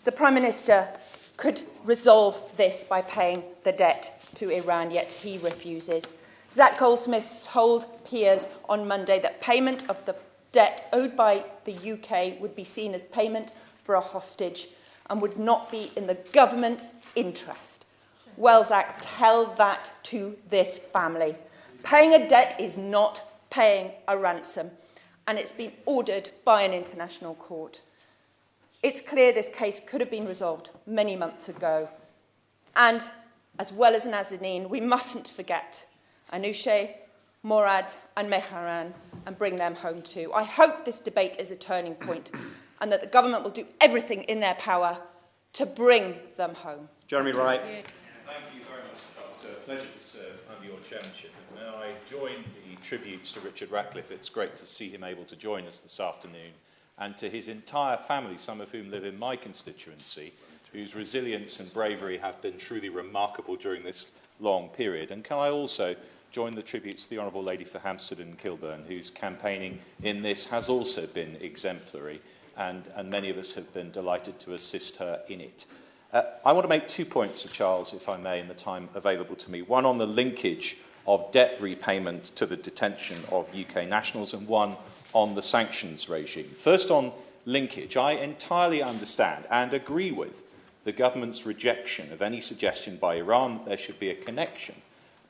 The Prime Minister could resolve this by paying the debt to Iran, yet he refuses. Zach Goldsmith told peers on Monday that payment of the debt owed by the UK would be seen as payment for a hostage and would not be in the government's interest. Well, Zach, tell that to this family. Paying a debt is not paying a ransom, and it's been ordered by an international court. It's clear this case could have been resolved many months ago. And, as well as Nazanin, we mustn't forget Anousheh, Morad and Mehran, and bring them home too. I hope this debate is a turning point and that the government will do everything in their power to bring them home. Jeremy Wright. Thank you very much, Carl. It's a pleasure to serve under your chairmanship. And may I join the tributes to Richard Ratcliffe. It's great to see him able to join us this afternoon, and to his entire family, some of whom live in my constituency, whose resilience and bravery have been truly remarkable during this long period. And can I also join the tributes to the Honourable Lady for Hampstead and Kilburn, whose campaigning in this has also been exemplary, and many of us have been delighted to assist her in it. I want to make 2 points, Sir Charles, if I may, in the time available to me. One on the linkage of debt repayment to the detention of UK nationals, and one on the sanctions regime. First on linkage, I entirely understand and agree with the government's rejection of any suggestion by Iran that there should be a connection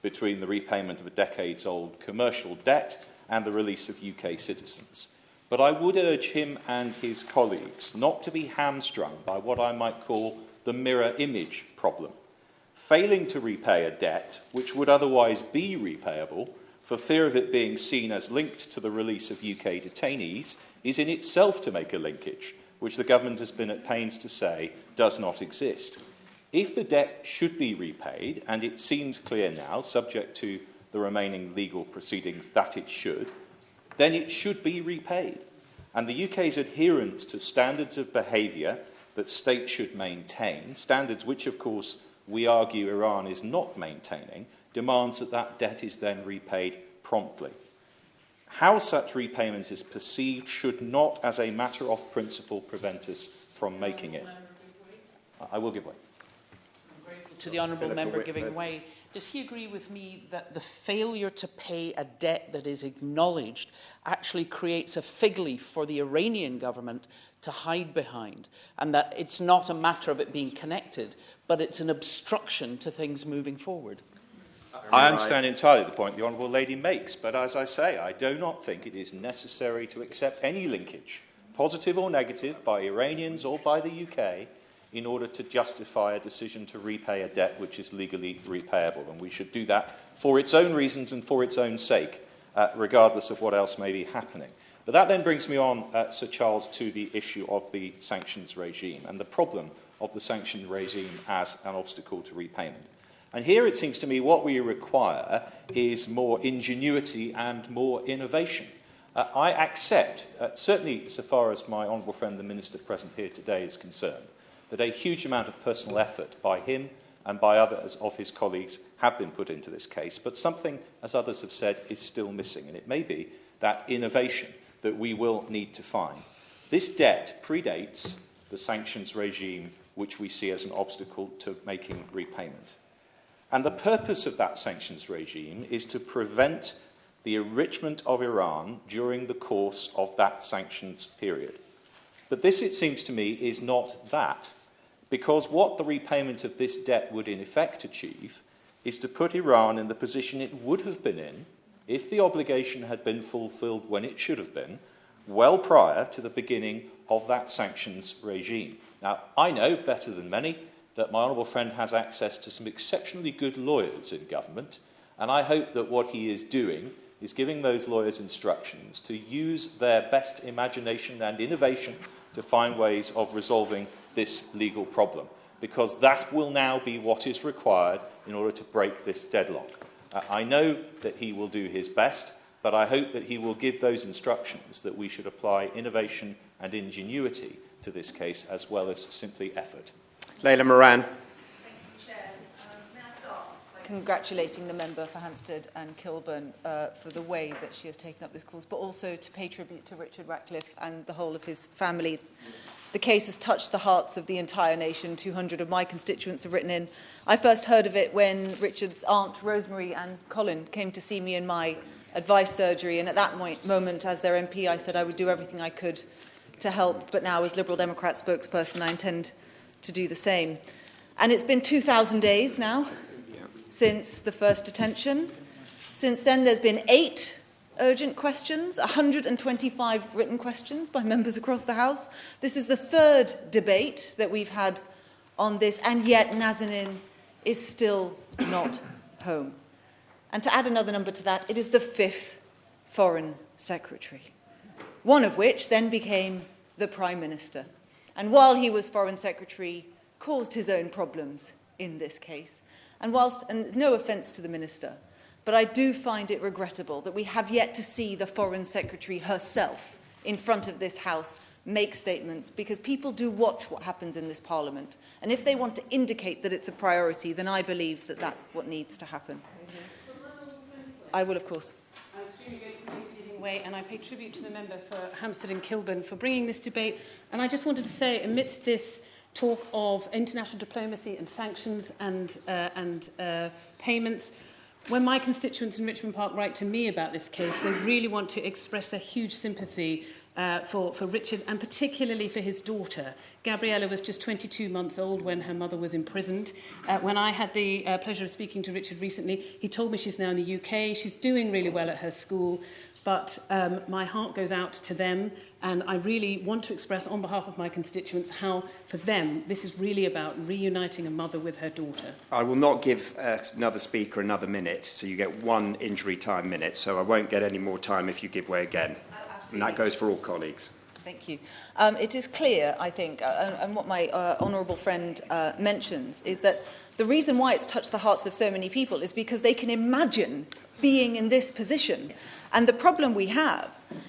between the repayment of a decades-old commercial debt and the release of UK citizens. But I would urge him and his colleagues not to be hamstrung by what I might call the mirror image problem. Failing to repay a debt which would otherwise be repayable for fear of it being seen as linked to the release of UK detainees is in itself to make a linkage, which the government has been at pains to say does not exist. If the debt should be repaid, and it seems clear now, subject to the remaining legal proceedings, that it should, then it should be repaid. And the UK's adherence to standards of behaviour that states should maintain, standards which, of course, we argue Iran is not maintaining, demands that that debt is then repaid promptly. How such repayment is perceived should not, as a matter of principle, prevent us from making it. I will give way. To the honourable member giving way. Does he agree with me that the failure to pay a debt that is acknowledged actually creates a fig leaf for the Iranian government to hide behind, and that it's not a matter of it being connected, but it's an obstruction to things moving forward? I understand entirely the point the Honourable Lady makes, but as I say, I do not think it is necessary to accept any linkage, positive or negative, by Iranians or by the UK, in order to justify a decision to repay a debt which is legally repayable. And we should do that for its own reasons and for its own sake, regardless of what else may be happening. But that then brings me on, Sir Charles, to the issue of the sanctions regime and the problem of the sanctions regime as an obstacle to repayment. And here it seems to me what we require is more ingenuity and more innovation. I accept, certainly so far as my honourable friend the Minister present here today is concerned, that a huge amount of personal effort by him and by others of his colleagues have been put into this case, but something, as others have said, is still missing, and it may be that innovation that we will need to find. This debt predates the sanctions regime, which we see as an obstacle to making repayment. And the purpose of that sanctions regime is to prevent the enrichment of Iran during the course of that sanctions period. But this, it seems to me, is not that, because what the repayment of this debt would in effect achieve is to put Iran in the position it would have been in if the obligation had been fulfilled when it should have been, well prior to the beginning of that sanctions regime. Now, I know better than many that my honourable friend has access to some exceptionally good lawyers in government, and I hope that what he is doing is giving those lawyers instructions to use their best imagination and innovation to find ways of resolving this legal problem, because that will now be what is required in order to break this deadlock. I know that he will do his best, but I hope that he will give those instructions that we should apply innovation and ingenuity to this case as well as simply effort. Leila Moran. Congratulating the member for Hampstead and Kilburn for the way that she has taken up this cause, but also to pay tribute to Richard Ratcliffe and the whole of his family. The case has touched the hearts of the entire nation. 200 of my constituents have written in. I first heard of it when Richard's aunt, Rosemary and Colin, came to see me in my advice surgery, and at that moment, as their MP, I said I would do everything I could to help, but now as Liberal Democrat spokesperson, I intend to do the same. And it's been 2,000 days now since the first detention. Since then, there's been 8 urgent questions, 125 written questions by members across the House. This is the 3rd debate that we've had on this, and yet Nazanin is still not home. And to add another number to that, it is the 5th Foreign Secretary, one of which then became the Prime Minister. And while he was Foreign Secretary, caused his own problems in this case. And no offence to the Minister, but I do find it regrettable that we have yet to see the Foreign Secretary herself in front of this House make statements, because people do watch what happens in this Parliament. And if they want to indicate that it's a priority, then I believe that that's what needs to happen. I will, of course. And I pay tribute to the member for Hampstead and Kilburn for bringing this debate. And I just wanted to say, amidst this talk of international diplomacy and sanctions and payments, when my constituents in Richmond Park write to me about this case, they really want to express their huge sympathy for Richard, and particularly for his daughter. Gabriella was just 22 months old when her mother was imprisoned. When I had the pleasure of speaking to Richard recently, he told me she's now in the UK. She's doing really well at her school. But my heart goes out to them, and I really want to express on behalf of my constituents how, for them, this is really about reuniting a mother with her daughter. I will not give another speaker another minute, so you get 1 injury time minute, so I won't get any more time if you give way again. And that goes for all colleagues. Thank you. It is clear, I think, and what my honourable friend mentions, is that the reason why it's touched the hearts of so many people is because they can imagine being in this position. And the problem we have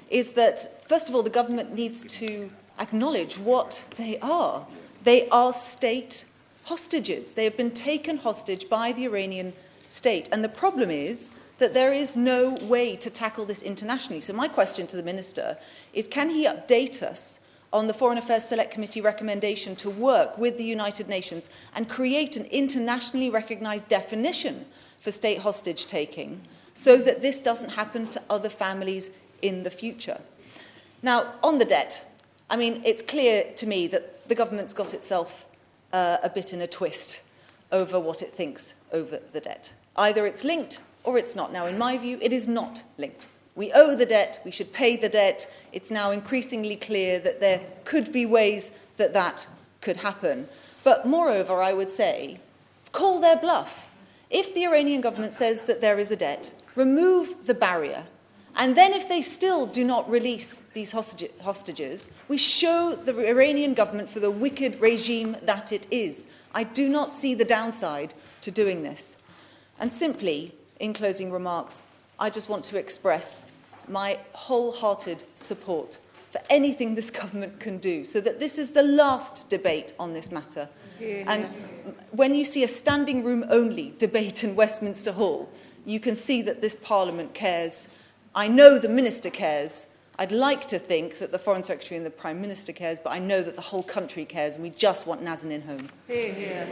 is that, first of all, the government needs to acknowledge what they are. They are state hostages. They have been taken hostage by the Iranian state. And the problem is that there is no way to tackle this internationally. So my question to the Minister is, can he update us on the Foreign Affairs Select Committee recommendation to work with the United Nations and create an internationally recognised definition for state hostage taking, so that this doesn't happen to other families in the future? Now, on the debt, I mean, it's clear to me that the government's got itself a bit in a twist over what it thinks over the debt. Either it's linked or it's not. Now, in my view, it is not linked. We owe the debt, we should pay the debt. It's now increasingly clear that there could be ways that that could happen. But moreover, I would say, call their bluff. If the Iranian government says that there is a debt, remove the barrier, and then if they still do not release these hostages, we show the Iranian government for the wicked regime that it is. I do not see the downside to doing this. And simply, in closing remarks, I just want to express my wholehearted support for anything this government can do, so that this is the last debate on this matter. And when you see a standing room only debate in Westminster Hall, you can see that this Parliament cares. I know the Minister cares. I'd like to think that the Foreign Secretary and the Prime Minister cares, but I know that the whole country cares, and we just want Nazanin home.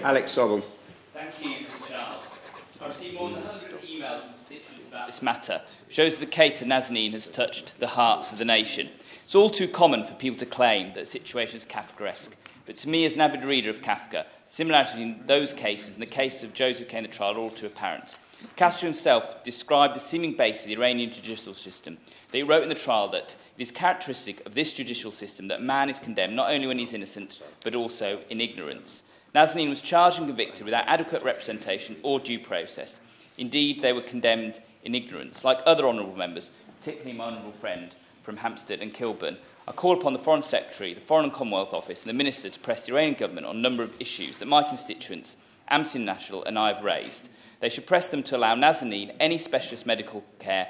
Alex Sobel. Thank you, Mr. Charles. I received more than 100 emails from constituents about this matter. It shows the case of Nazanin has touched the hearts of the nation. It's all too common for people to claim that the situation is Kafkaesque. But to me, as an avid reader of Kafka, the similarities between those cases and the case of Joseph K. in the trial are all too apparent. Castro himself described the seeming base of the Iranian judicial system. He wrote in the trial that it is characteristic of this judicial system that man is condemned not only when he is innocent, but also in ignorance. Nazanin was charged and convicted without adequate representation or due process. Indeed, they were condemned in ignorance. Like other honourable members, particularly my honourable friend from Hampstead and Kilburn, I call upon the Foreign Secretary, the Foreign and Commonwealth Office and the Minister to press the Iranian government on a number of issues that my constituents, Amnesty International and I have raised. They should press them to allow Nazanin any specialist medical care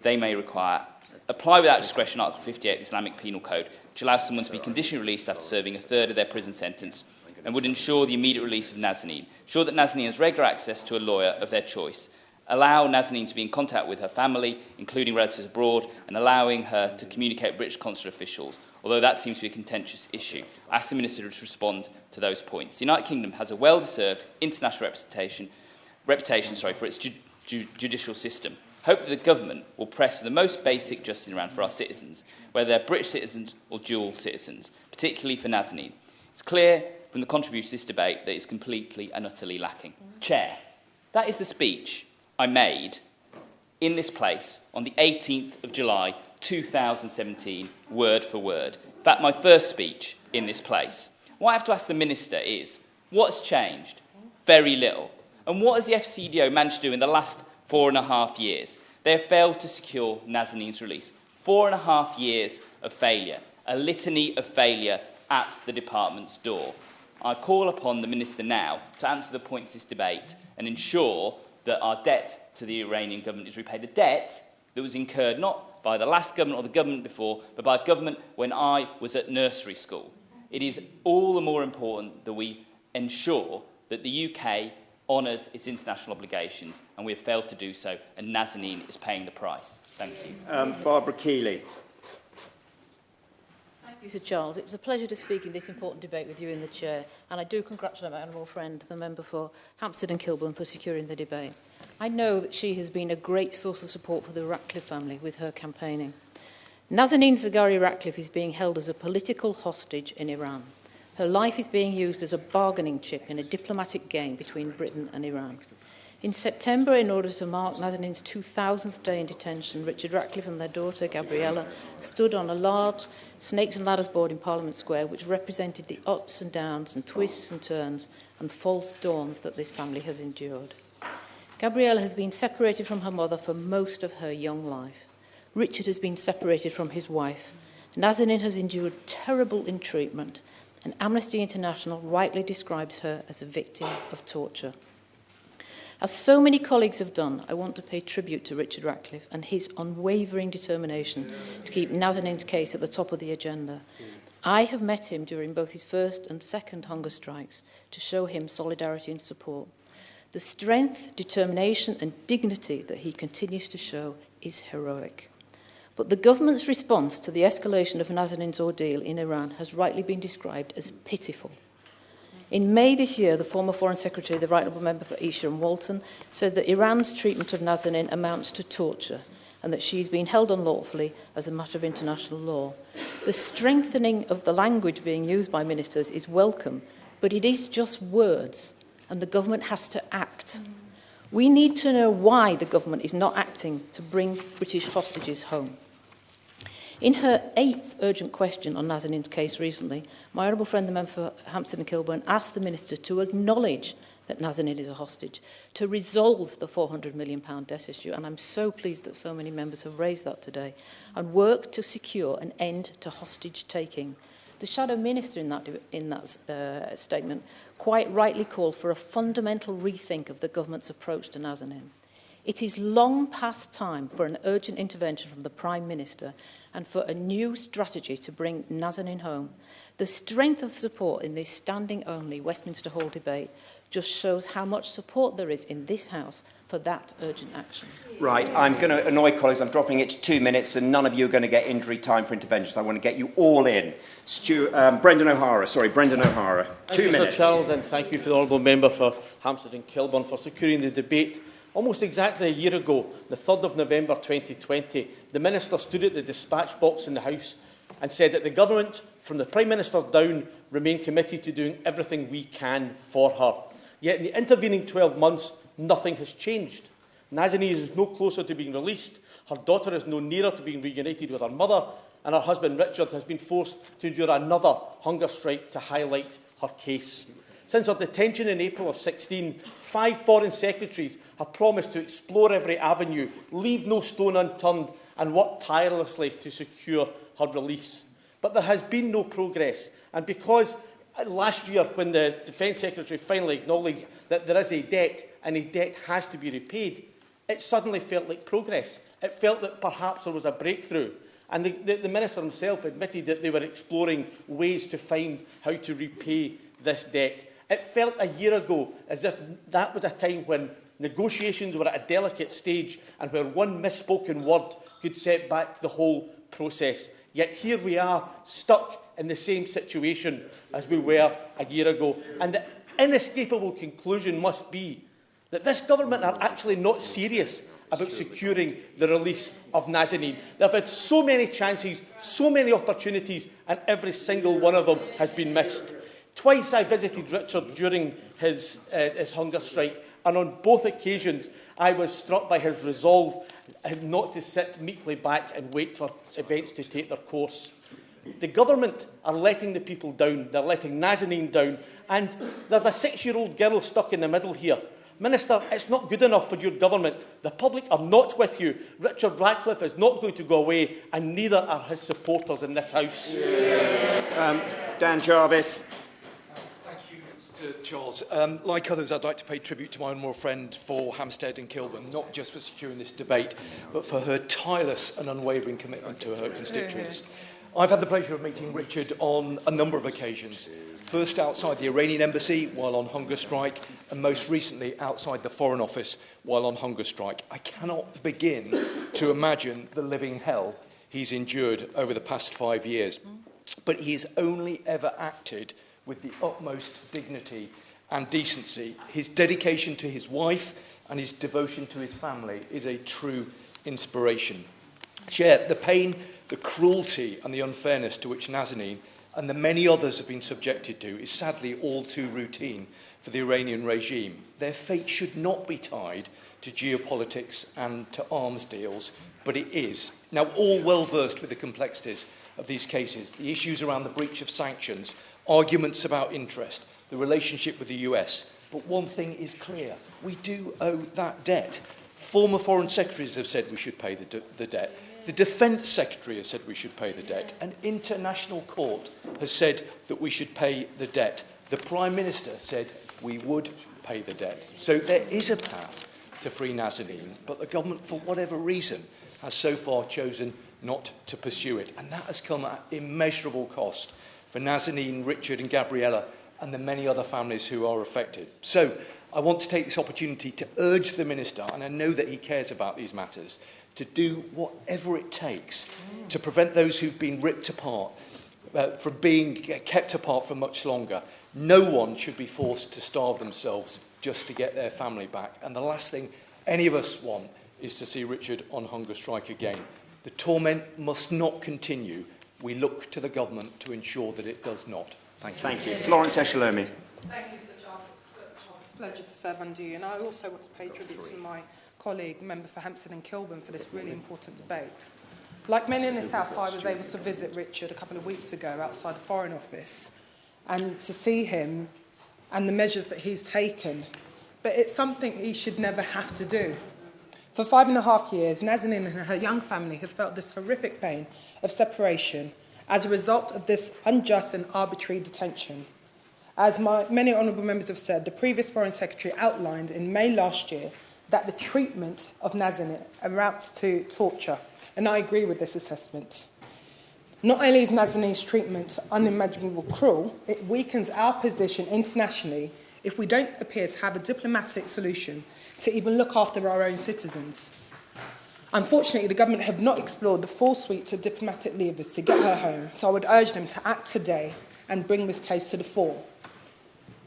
they may require, apply without discretion Article 58 of the Islamic Penal Code, which allows someone to be conditionally released after serving a third of their prison sentence, and would ensure the immediate release of Nazanin, ensure that Nazanin has regular access to a lawyer of their choice, allow Nazanin to be in contact with her family, including relatives abroad, and allowing her to communicate with British consular officials, although that seems to be a contentious issue. I ask the Minister to respond to those points. The United Kingdom has a well-deserved international reputation for its judicial system. Hope that the government will press for the most basic justice in Iran for our citizens, whether they're British citizens or dual citizens, particularly for Nazanin. It's clear from the contribution to this debate that it's completely and utterly lacking. Chair, that is the speech I made in this place on the 18th of July 2017, word for word. In fact, my first speech in this place. What I have to ask the Minister is, what's changed? Very little. And what has the FCDO managed to do in the last 4.5 years? They have failed to secure Nazanin's release. 4.5 years of failure, a litany of failure at the department's door. I call upon the Minister now to answer the points of this debate and ensure that our debt to the Iranian government is repaid. The debt that was incurred not by the last government or the government before, but by a government when I was at nursery school. It is all the more important that we ensure that the UK honours its international obligations, and we have failed to do so, and Nazanin is paying the price. Thank you. Barbara Keeley. Thank you, Sir Charles. It's a pleasure to speak in this important debate with you in the Chair, and I do congratulate my honourable friend, the member for Hampstead and Kilburn, for securing the debate. I know that she has been a great source of support for the Ratcliffe family with her campaigning. Nazanin Zaghari-Ratcliffe is being held as a political hostage in Iran. Her life is being used as a bargaining chip in a diplomatic game between Britain and Iran. In September, in order to mark Nazanin's 2000th day in detention, Richard Ratcliffe and their daughter, Gabriella, stood on a large snakes and ladders board in Parliament Square, which represented the ups and downs and twists and turns and false dawns that this family has endured. Gabriella has been separated from her mother for most of her young life. Richard has been separated from his wife. Nazanin has endured terrible ill-treatment, and Amnesty International rightly describes her as a victim of torture. As so many colleagues have done, I want to pay tribute to Richard Ratcliffe and his unwavering determination to keep Nazanin's case at the top of the agenda. I have met him during both his first and second hunger strikes to show him solidarity and support. The strength, determination and dignity that he continues to show is heroic. But the government's response to the escalation of Nazanin's ordeal in Iran has rightly been described as pitiful. In May this year, the former Foreign Secretary, the Right Honourable Member for Esher and Walton, said that Iran's treatment of Nazanin amounts to torture and that she's been held unlawfully as a matter of international law. The strengthening of the language being used by ministers is welcome, but it is just words, and the government has to act. We need to know why the government is not acting to bring British hostages home. In her 8th urgent question on Nazanin's case recently, my honourable friend, the member for Hampstead and Kilburn, asked the Minister to acknowledge that Nazanin is a hostage, to resolve the £400 million debt issue, and I'm so pleased that so many members have raised that today, and work to secure an end to hostage-taking. The Shadow Minister in that statement quite rightly called for a fundamental rethink of the government's approach to Nazanin. It is long past time for an urgent intervention from the Prime Minister and for a new strategy to bring Nazanin home. The strength of support in this standing-only Westminster Hall debate just shows how much support there is in this House for that urgent action. Right, I'm going to annoy colleagues. I'm dropping it to 2 minutes, and none of you are going to get injury time for interventions. I want to get you all in. Brendan O'Hara, 2 minutes. Thank you, Sir Charles, and thank you for the honourable member for Hampstead and Kilburn for securing the debate. Almost exactly a year ago, the 3rd of November 2020, the Minister stood at the dispatch box in the House and said that the government, from the Prime Minister down, remain committed to doing everything we can for her. Yet in the intervening 12 months, nothing has changed. Nazanin is no closer to being released, her daughter is no nearer to being reunited with her mother, and her husband Richard has been forced to endure another hunger strike to highlight her case. Since her detention in April of 16, 5 foreign secretaries have promised to explore every avenue, leave no stone unturned, and work tirelessly to secure her release. But there has been no progress, and because last year, when the Defence Secretary finally acknowledged that there is a debt and a debt has to be repaid, it suddenly felt like progress. It felt that perhaps there was a breakthrough. And the Minister himself admitted that they were exploring ways to find how to repay this debt. It felt a year ago as if that was a time when negotiations were at a delicate stage and where one misspoken word could set back the whole process. Yet here we are, stuck in the same situation as we were a year ago. And the inescapable conclusion must be that this government are actually not serious about securing the release of Nazanin. They've had so many chances, so many opportunities, and every single one of them has been missed. Twice I visited Richard during his hunger strike, and on both occasions I was struck by his resolve not to sit meekly back and wait for events to take their course. The government are letting the people down. They're letting Nazanin down. And there's a 6-year-old girl stuck in the middle here. Minister, it's not good enough for your government. The public are not with you. Richard Ratcliffe is not going to go away, and neither are his supporters in this House. Dan Jarvis. Thank you, Charles. Like others, I'd like to pay tribute to my honourable friend for Hampstead and Kilburn, not just for securing this debate, but for her tireless and unwavering commitment to her constituents. I've had the pleasure of meeting Richard on a number of occasions. First outside the Iranian embassy while on hunger strike, and most recently outside the Foreign Office while on hunger strike. I cannot begin to imagine the living hell he's endured over the past 5 years. But he has only ever acted with the utmost dignity and decency. His dedication to his wife and his devotion to his family is a true inspiration. Chair, the pain, the cruelty and the unfairness to which Nazanin and the many others have been subjected to is sadly all too routine for the Iranian regime. Their fate should not be tied to geopolitics and to arms deals, but it is. Now, all well versed with the complexities of these cases, the issues around the breach of sanctions, arguments about interest, the relationship with the US. But one thing is clear, we do owe that debt. Former foreign secretaries have said we should pay the debt. The Defence Secretary has said we should pay the debt. An international court has said that we should pay the debt. The Prime Minister said we would pay the debt. So there is a path to free Nazanin, but the government, for whatever reason, has so far chosen not to pursue it. And that has come at immeasurable cost for Nazanin, Richard and Gabriella and the many other families who are affected. So I want to take this opportunity to urge the Minister, and I know that he cares about these matters, to do whatever it takes to prevent those who've been ripped apart from being kept apart for much longer. No one should be forced to starve themselves just to get their family back. And the last thing any of us want is to see Richard on hunger strike again. The torment must not continue. We look to the government to ensure that it does not. Thank you. Thank you. Florence Eshalomi. Thank you, Sir Charles. It's a pleasure to serve under you. And I also want to pay tribute to my colleague, member for Hampstead and Kilburn, for this really important debate. Like many in this House, I was able to visit Richard a couple of weeks ago outside the Foreign Office and to see him and the measures that he's taken. But it's something he should never have to do. For 5.5 years, Nazanin and her young family have felt this horrific pain of separation as a result of this unjust and arbitrary detention. As many honourable members have said, the previous Foreign Secretary outlined in May last year that the treatment of Nazanin amounts to torture, and I agree with this assessment. Not only is Nazanin's treatment unimaginably cruel, it weakens our position internationally if we don't appear to have a diplomatic solution to even look after our own citizens. Unfortunately, the government have not explored the full suite of diplomatic levers to get her home, so I would urge them to act today and bring this case to the fore.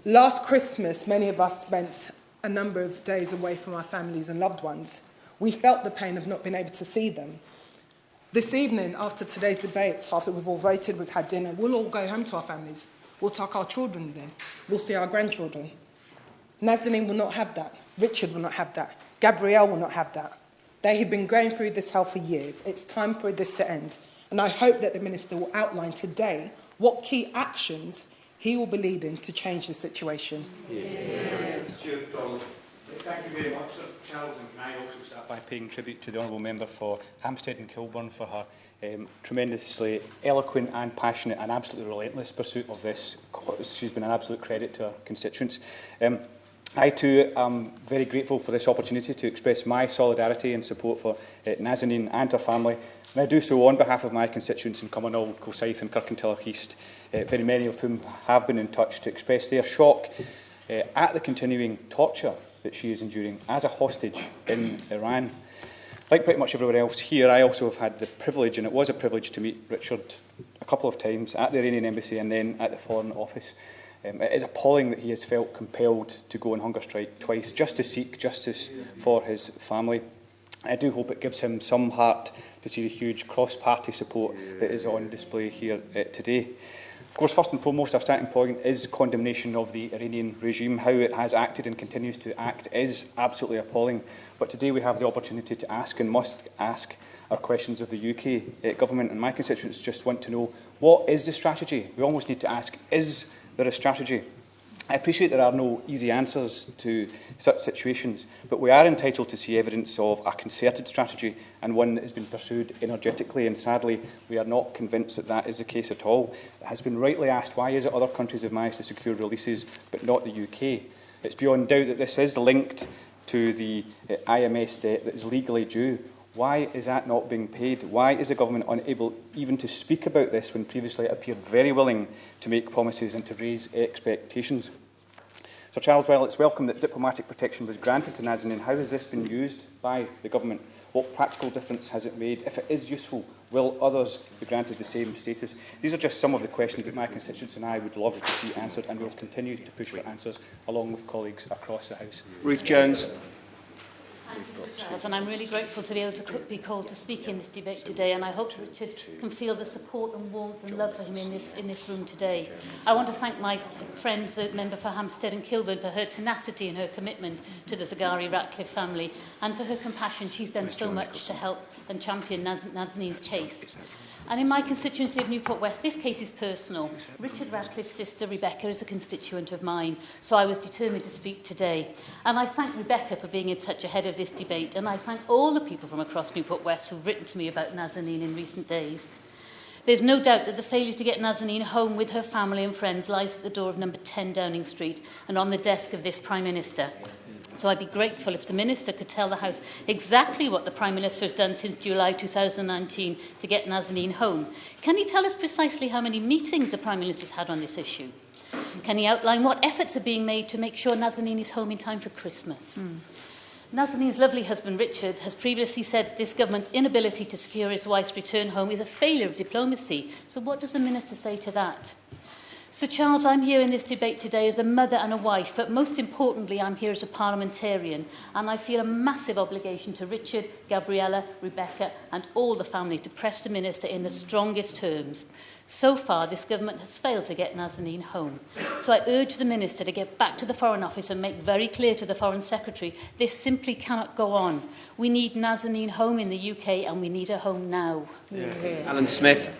Last Christmas, many of us spent a number of days away from our families and loved ones. We felt the pain of not being able to see them. This evening, after today's debates, after we've all voted, we've had dinner, we'll all go home to our families. We'll tuck our children then. We'll see our grandchildren. Nazanin will not have that. Richard will not have that. Gabrielle will not have that. They have been going through this hell for years. It's time for this to end. And I hope that the Minister will outline today what key actions he will be leading to change the situation. Thank you very much, Sir Charles, and can I also start by paying tribute to the Honourable Member for Hampstead and Kilburn for her tremendously eloquent and passionate and absolutely relentless pursuit of this. She's been an absolute credit to her constituents. I too am very grateful for this opportunity to express my solidarity and support for Nazanin and her family, and I do so on behalf of my constituents in Cumbernauld, Kilsyth and Kirkintilloch East, very many of whom have been in touch to express their shock at the continuing torture that she is enduring as a hostage in Iran. Like pretty much everyone else here, I also have had the privilege, and it was a privilege, to meet Richard a couple of times at the Iranian Embassy and then at the Foreign Office. It is appalling that he has felt compelled to go on hunger strike twice just to seek justice for his family. I do hope it gives him some heart to see the huge cross-party support that is on display here today. Of course, first and foremost, our starting point is condemnation of the Iranian regime. How it has acted and continues to act is absolutely appalling. But today we have the opportunity to ask and must ask our questions of the UK government. And my constituents just want to know, what is the strategy? We almost need to ask, is there a strategy? I appreciate there are no easy answers to such situations, but we are entitled to see evidence of a concerted strategy and one that has been pursued energetically, and sadly we are not convinced that that is the case at all. It has been rightly asked, why is it other countries have managed to secure releases but not the UK? It's beyond doubt that this is linked to the IMS debt that is legally due. Why is that not being paid? Why is the government unable even to speak about this when previously it appeared very willing to make promises and to raise expectations? Sir Charles, while it's welcome that diplomatic protection was granted to Nazanin, how has this been used by the government? What practical difference has it made? If it is useful, will others be granted the same status? These are just some of the questions that my constituents and I would love to see answered, and we will continue to push for answers along with colleagues across the House. Ruth Jones. Charles, and I'm really grateful to be able to be called to speak in this debate today, and I hope Richard can feel the support and warmth and love for him in this room today. I want to thank my friend, the member for Hampstead and Kilburn, for her tenacity and her commitment to the Zaghari-Ratcliffe family, and for her compassion. She's done so much to help and champion Nazanin's case. And in my constituency of Newport West, this case is personal. Richard Ratcliffe's sister, Rebecca, is a constituent of mine, so I was determined to speak today. And I thank Rebecca for being in touch ahead of this debate, and I thank all the people from across Newport West who've written to me about Nazanin in recent days. There's no doubt that the failure to get Nazanin home with her family and friends lies at the door of number 10 Downing Street and on the desk of this Prime Minister. So I'd be grateful if the Minister could tell the House exactly what the Prime Minister has done since July 2019 to get Nazanin home. Can he tell us precisely how many meetings the Prime Minister has had on this issue? Can he outline what efforts are being made to make sure Nazanin is home in time for Christmas? Nazanin's lovely husband, Richard, has previously said that this government's inability to secure his wife's return home is a failure of diplomacy. So what does the Minister say to that? Sir Charles, I'm here in this debate today as a mother and a wife, but most importantly, I'm here as a parliamentarian, and I feel a massive obligation to Richard, Gabriella, Rebecca, and all the family to press the Minister in the strongest terms. So far, this government has failed to get Nazanin home. So I urge the Minister to get back to the Foreign Office and make very clear to the Foreign Secretary this simply cannot go on. We need Nazanin home in the UK, and we need her home now. Alan Smith.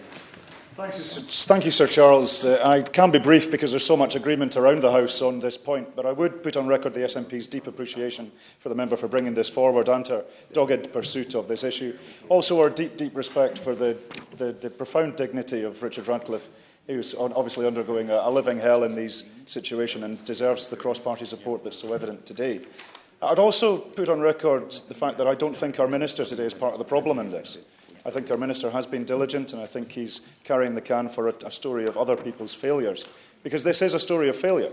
Thank you, Sir Charles. I can be brief because there's so much agreement around the House on this point, but I would put on record the SNP's deep appreciation for the member for bringing this forward and her dogged pursuit of this issue. Also, our deep, deep respect for the profound dignity of Richard Ratcliffe, who's obviously undergoing a living hell in these situations and deserves the cross-party support that's so evident today. I'd also put on record the fact that I don't think our Minister today is part of the problem in this. I think our Minister has been diligent, and I think he's carrying the can for a story of other people's failures. Because this is a story of failure.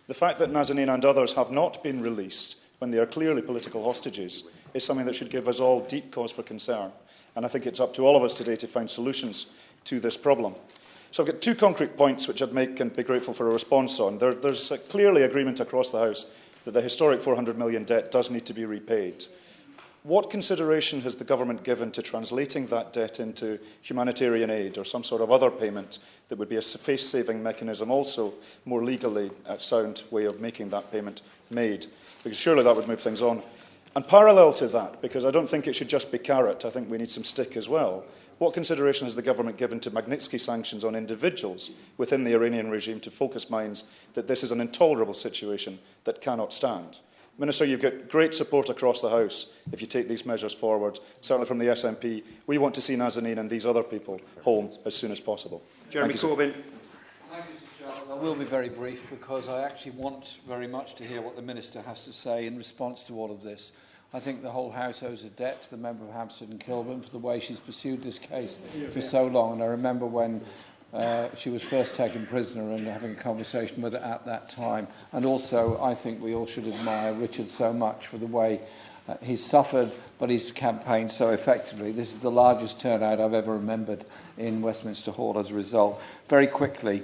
The fact that Nazanin and others have not been released when they are clearly political hostages is something that should give us all deep cause for concern. And I think it's up to all of us today to find solutions to this problem. So I've got two concrete points which I'd make and be grateful for a response on. There's clearly agreement across the House that the historic £400 million debt does need to be repaid. What consideration has the government given to translating that debt into humanitarian aid or some sort of other payment that would be a face-saving mechanism, also more legally sound way of making that payment made? Because surely that would move things on. And parallel to that, because I don't think it should just be carrot, I think we need some stick as well, what consideration has the government given to Magnitsky sanctions on individuals within the Iranian regime to focus minds that this is an intolerable situation that cannot stand? Minister, you've got great support across the House if you take these measures forward, certainly from the SNP. We want to see Nazanin and these other people home as soon as possible. Jeremy Corbyn. Thank you, Sir Charles. I will be very brief because I actually want very much to hear what the Minister has to say in response to all of this. I think the whole House owes a debt to the member of Hampstead and Kilburn for the way she's pursued this case for so long. And I remember when she was first taken prisoner and having a conversation with her at that time. And also, I think we all should admire Richard so much for the way he's suffered, but he's campaigned so effectively. This is the largest turnout I've ever remembered in Westminster Hall as a result. Very quickly,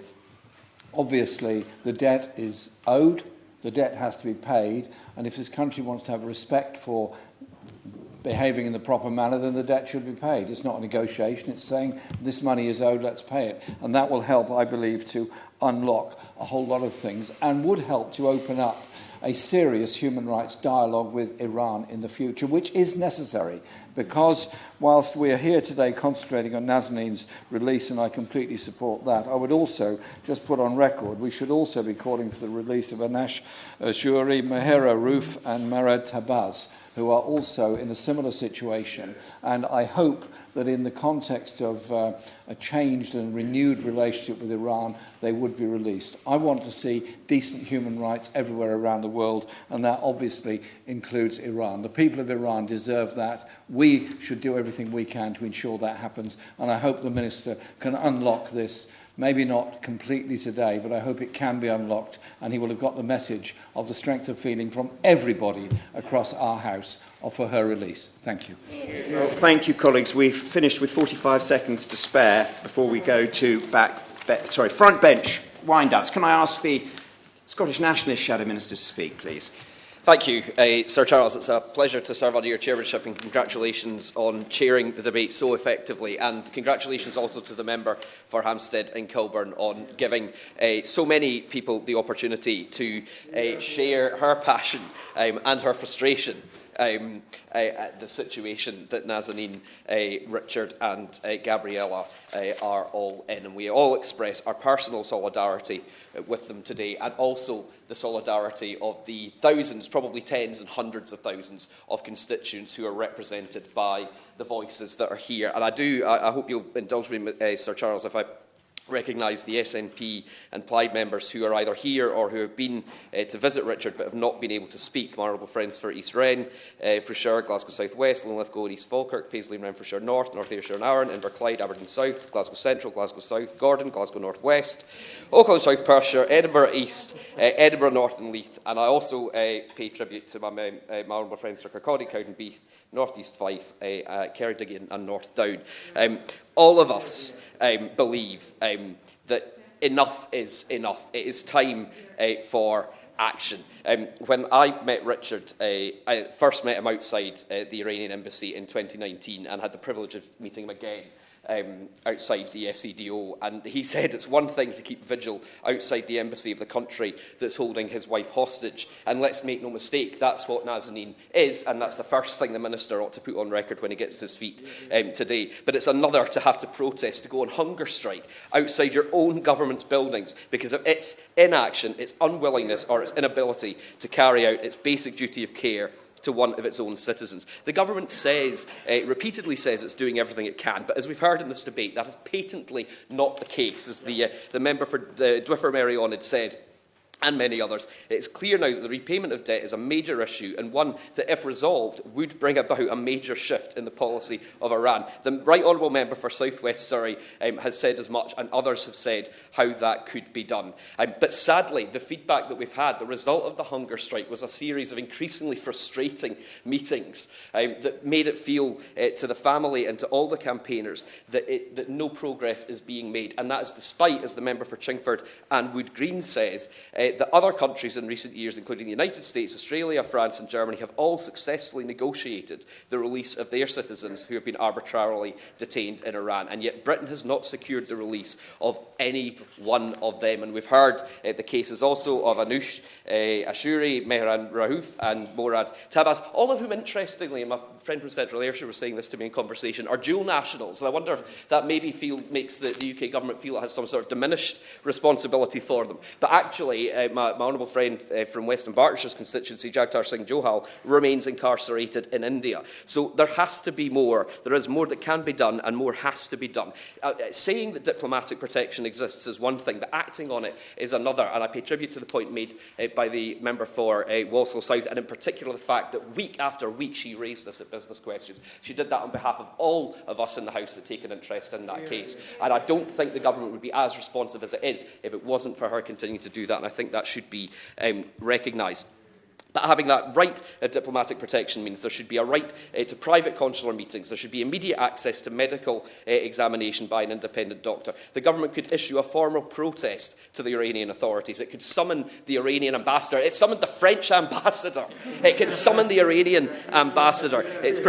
obviously, the debt is owed. The debt has to be paid, and if this country wants to have respect for behaving in the proper manner, then the debt should be paid. It's not a negotiation. It's saying this money is owed, let's pay it. And that will help, I believe, to unlock a whole lot of things and would help to open up a serious human rights dialogue with Iran in the future, which is necessary, because whilst we are here today concentrating on Nazanin's release, and I completely support that, I would also just put on record we should also be calling for the release of Anash Ashuri, Mahera Roof and Marad Tabaz, who are also in a similar situation. And I hope that in the context of a changed and renewed relationship with Iran, they would be released. I want to see decent human rights everywhere around the world, and that obviously includes Iran. The people of Iran deserve that. We should do everything we can to ensure that happens, and I hope the Minister can unlock this. Maybe not completely today, but I hope it can be unlocked, and he will have got the message of the strength of feeling from everybody across our House for her release. Thank you. Well, thank you, colleagues. We've finished with 45 seconds to spare before we go to front bench wind-ups. Can I ask the Scottish Nationalist Shadow Minister to speak, please? Thank you, Sir Charles. It's a pleasure to serve under your chairmanship, and congratulations on chairing the debate so effectively, and congratulations also to the member for Hampstead and Kilburn on giving so many people the opportunity to share her passion and her frustration at the situation that Nazanin, Richard and Gabriella are all in. And we all express our personal solidarity with them today, and also the solidarity of the thousands, probably tens and hundreds of thousands of constituents who are represented by the voices that are here. And I hope you'll indulge me, Sir Charles, if I recognise the SNP and Plaid members who are either here or who have been to visit Richard but have not been able to speak. My honourable friends for East Wren, Freshire, Glasgow South West, Linlithgow and East Falkirk, Paisley and Renfrewshire North, North Ayrshire and Arran, Inverclyde, Aberdeen South, Glasgow Central, Glasgow South, Gordon, Glasgow North West, Auckland South Perthshire, Edinburgh East, Edinburgh North and Leith, and I also pay tribute to my honourable friends for Kirkcaldy, Cowdenbeath, North East Fife, Ceredigion and North Down. All of us believe that enough is enough. It is time for action. When I met Richard, I first met him outside the Iranian embassy in 2019 and had the privilege of meeting him again outside the SEDO, and he said it's one thing to keep vigil outside the embassy of the country that's holding his wife hostage, and let's make no mistake, that's what Nazanin is, and that's the first thing the Minister ought to put on record when he gets to his feet today. But it's another to have to protest, to go on hunger strike outside your own government's buildings because of its inaction, its unwillingness or its inability to carry out its basic duty of care to one of its own citizens. The government says, repeatedly says it's doing everything it can, but as we've heard in this debate, that is patently not the case. As the member for Dwiffer Merrion had said, and many others, it's clear now that the repayment of debt is a major issue, and one that, if resolved, would bring about a major shift in the policy of Iran. The Right Honourable Member for South West Surrey has said as much, and others have said how that could be done. But sadly, the feedback that we've had, the result of the hunger strike, was a series of increasingly frustrating meetings that made it feel to the family and to all the campaigners that no progress is being made. And that is despite, as the member for Chingford and Wood Green says, that other countries in recent years, including the United States, Australia, France and Germany, have all successfully negotiated the release of their citizens who have been arbitrarily detained in Iran. And yet Britain has not secured the release of any one of them. And we've heard the cases also of Anoush Ashuri, Mehran Rahouf and Morad Tabas, all of whom, interestingly, and my friend from Central Ayrshire was saying this to me in conversation, are dual nationals. And I wonder if that maybe makes the UK government feel it has some sort of diminished responsibility for them. But actually, my honourable friend from Western Berkshire's constituency, Jagtar Singh Johal, remains incarcerated in India. So there has to be more. There is more that can be done, and more has to be done. Saying that diplomatic protection exists is one thing, but acting on it is another. And I pay tribute to the point made by the member for Walsall South, and in particular the fact that week after week she raised this at Business Questions. She did that on behalf of all of us in the House that take an interest in that case. And I don't think the government would be as responsive as it is if it wasn't for her continuing to do that, and I think that should be recognised. But having that right of diplomatic protection means there should be a right to private consular meetings. There should be immediate access to medical examination by an independent doctor. The government could issue a formal protest to the Iranian authorities. It could summon the Iranian ambassador. It summoned the French ambassador. It could summon the Iranian ambassador. It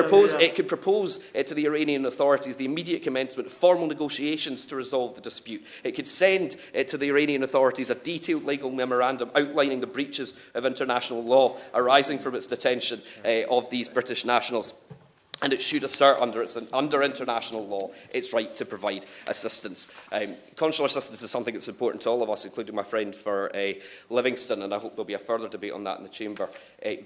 could propose to the Iranian authorities the immediate commencement of formal negotiations to resolve the dispute. It could send to the Iranian authorities a detailed legal memorandum outlining the breaches of international law arising from its detention of these British nationals. And it should assert under international law its right to provide assistance. Consular assistance is something that's important to all of us, including my friend for Livingston, and I hope there'll be a further debate on that in the Chamber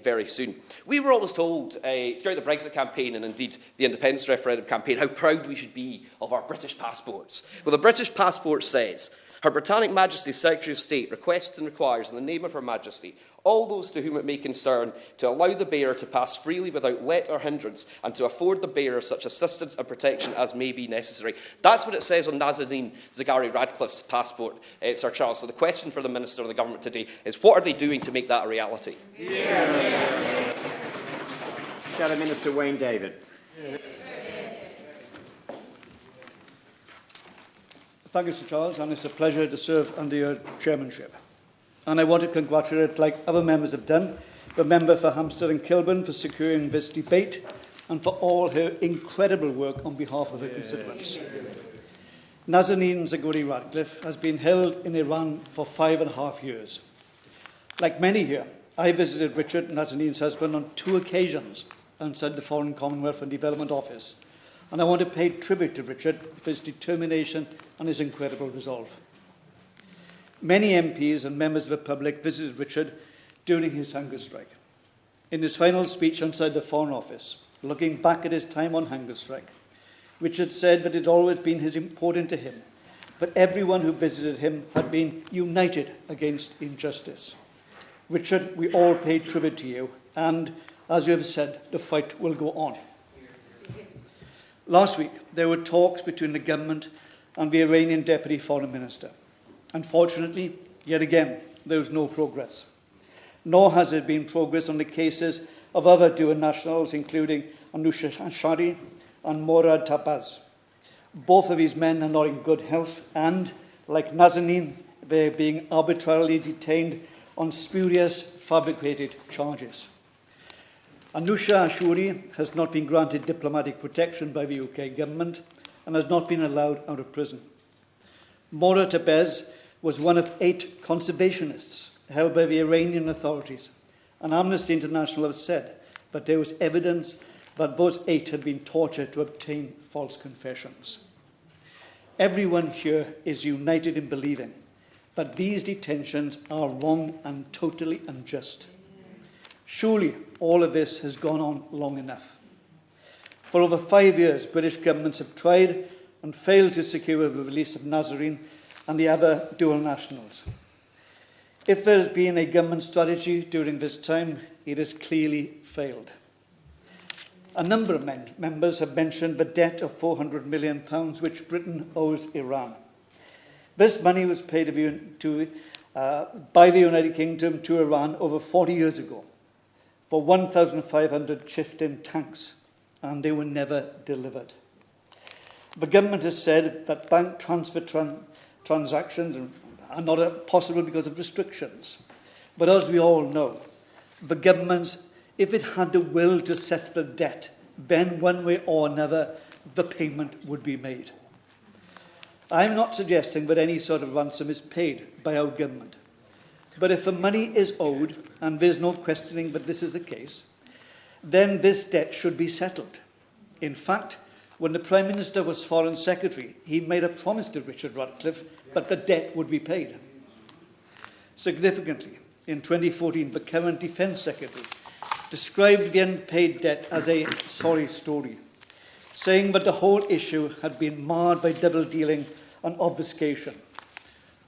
very soon. We were always told throughout the Brexit campaign and indeed the independence referendum campaign how proud we should be of our British passports. Well, the British passport says, Her Britannic Majesty's Secretary of State requests and requires in the name of Her Majesty all those to whom it may concern, to allow the bearer to pass freely without let or hindrance, and to afford the bearer such assistance and protection as may be necessary. That's what it says on Nazanin Zaghari-Ratcliffe's passport, Sir Charles. So the question for the Minister of the Government today is, what are they doing to make that a reality? Shadow Minister Wayne David. Thank you, Sir Charles, and it's a pleasure to serve under your chairmanship. And I want to congratulate, like other members have done, the member for Hampstead and Kilburn for securing this debate and for all her incredible work on behalf of her constituents. Nazanin Zaghari-Ratcliffe has been held in Iran for 5.5 years. Like many here, I visited Richard, Nazanin's husband, on 2 occasions outside the Foreign Commonwealth and Development Office. And I want to pay tribute to Richard for his determination and his incredible resolve. Many MPs and members of the public visited Richard during his hunger strike. In his final speech outside the Foreign Office, looking back at his time on hunger strike, Richard said that it had always been important to him that everyone who visited him had been united against injustice. Richard, we all pay tribute to you, and, as you have said, the fight will go on. Last week, there were talks between the government and the Iranian Deputy Foreign Minister. Unfortunately, yet again, there was no progress. Nor has there been progress on the cases of other dual nationals, including Anoush Ashuri and Morad Tabaz. Both of these men are not in good health and, like Nazanin, they're being arbitrarily detained on spurious, fabricated charges. Anoush Ashuri has not been granted diplomatic protection by the UK government and has not been allowed out of prison. Morad Tabaz was one of 8 conservationists held by the Iranian authorities, and Amnesty International has said that there was evidence that those 8 had been tortured to obtain false confessions. Everyone here is united in believing that these detentions are wrong and totally unjust. Surely all of this has gone on long enough. For over 5 years, British governments have tried and failed to secure the release of Nazanin and the other dual nationals. If there has been a government strategy during this time, it has clearly failed. A number of members have mentioned the debt of £400 million which Britain owes Iran. This money was paid by the United Kingdom to Iran over 40 years ago for 1,500 Chieftain tanks, and they were never delivered. The government has said that bank transfer transactions and are not possible because of restrictions. But as we all know, the governments, if it had the will to settle the debt, then one way or another, the payment would be made. I'm not suggesting that any sort of ransom is paid by our government. But if the money is owed, and there's no questioning that this is the case, then this debt should be settled. In fact, when the Prime Minister was Foreign Secretary, he made a promise to Richard Ratcliffe that the debt would be paid. Significantly, in 2014, the current Defence Secretary described the unpaid debt as a sorry story, saying that the whole issue had been marred by double-dealing and obfuscation.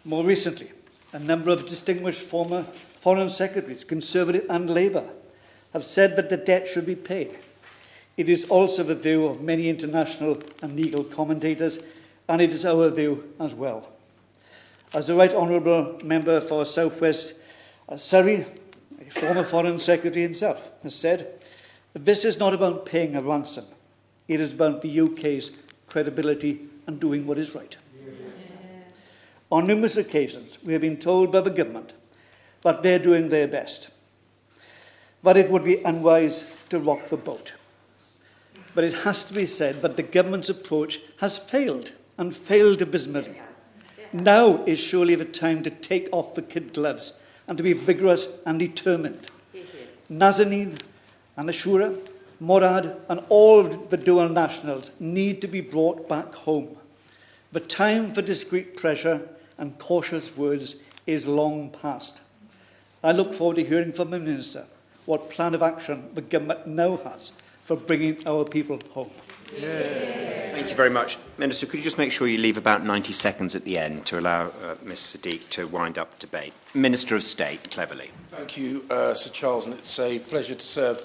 More recently, a number of distinguished former Foreign Secretaries, Conservative and Labour, have said that the debt should be paid. It is also the view of many international and legal commentators, and it is our view as well. As the Right Honourable Member for South West Surrey, a former Foreign Secretary himself, has said, this is not about paying a ransom. It is about the UK's credibility and doing what is right. On numerous occasions, we have been told by the government that they're doing their best, but it would be unwise to rock the boat. But it has to be said that the government's approach has failed, and failed abysmally. Now is surely the time to take off the kid gloves and to be vigorous and determined. Nazanin and Ashura, Morad and all the dual nationals need to be brought back home. The time for discreet pressure and cautious words is long past. I look forward to hearing from the Minister what plan of action the government now has for bringing our people home. Thank you very much. Minister, could you just make sure you leave about 90 seconds at the end to allow Ms Sadiq to wind up the debate? Minister of State, cleverly. Thank you, Sir Charles, and it's a pleasure to serve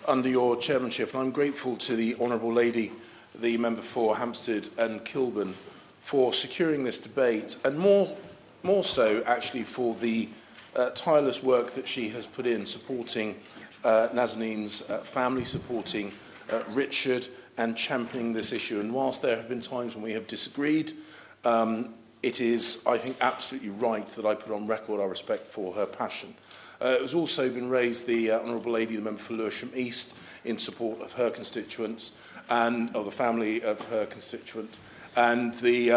under your chairmanship. And I'm grateful to the Honourable Lady, the member for Hampstead and Kilburn, for securing this debate, and more so, actually, for the tireless work that she has put in supporting Nazanin's family, supporting Richard, and championing this issue. And whilst there have been times when we have disagreed, it is, I think, absolutely right that I put on record our respect for her passion. It has also been raised, the Honourable Lady, the member for Lewisham East, in support of her constituents and of the family of her constituent, and the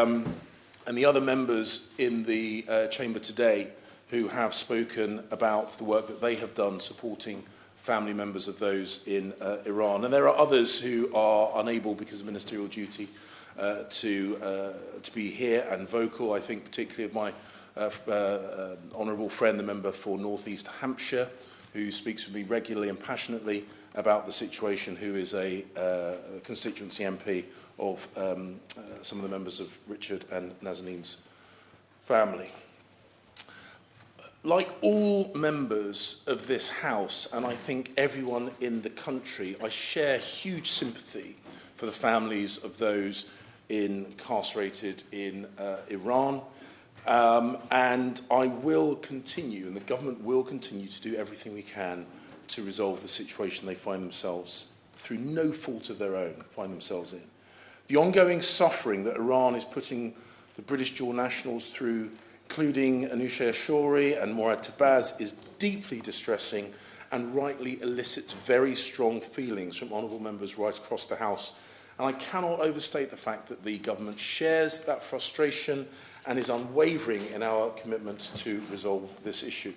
other members in the chamber today who have spoken about the work that they have done supporting family members of those in Iran. And there are others who are unable, because of ministerial duty, to be here and vocal. I think particularly of my honourable friend, the member for North East Hampshire, who speaks with me regularly and passionately about the situation, who is a constituency MP of some of the members of Richard and Nazanin's family. Like all members of this House, and I think everyone in the country, I share huge sympathy for the families of those incarcerated in Iran. And I will continue, and the government will continue to do everything we can to resolve the situation they find themselves, through no fault of their own, find themselves in. The ongoing suffering that Iran is putting the British dual nationals through, including Anousheh Ashouri and Morad Tabaz, is deeply distressing and rightly elicits very strong feelings from honourable members right across the House. And I cannot overstate the fact that the government shares that frustration and is unwavering in our commitment to resolve this issue.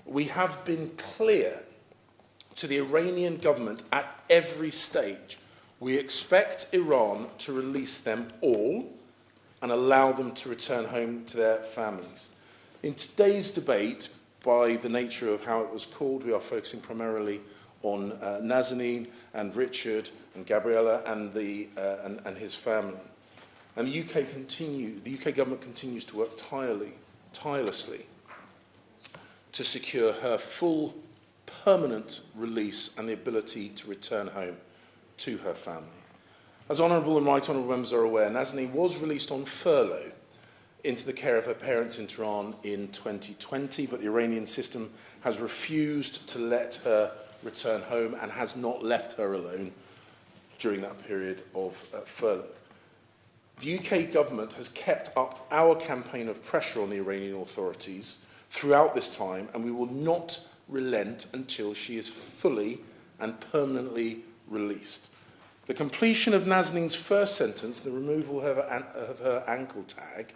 We have been clear to the Iranian government at every stage. We expect Iran to release them all and allow them to return home to their families. In today's debate, by the nature of how it was called, we are focusing primarily on Nazanin and Richard and Gabriella and his family. And the UK government continues to work tirelessly to secure her full permanent release and the ability to return home to her family. As honourable and right honourable members are aware, Nazanin was released on furlough into the care of her parents in Tehran in 2020, but the Iranian system has refused to let her return home and has not left her alone during that period of furlough. The UK government has kept up our campaign of pressure on the Iranian authorities throughout this time, and we will not relent until she is fully and permanently released. The completion of Nazanin's first sentence, the removal of her ankle tag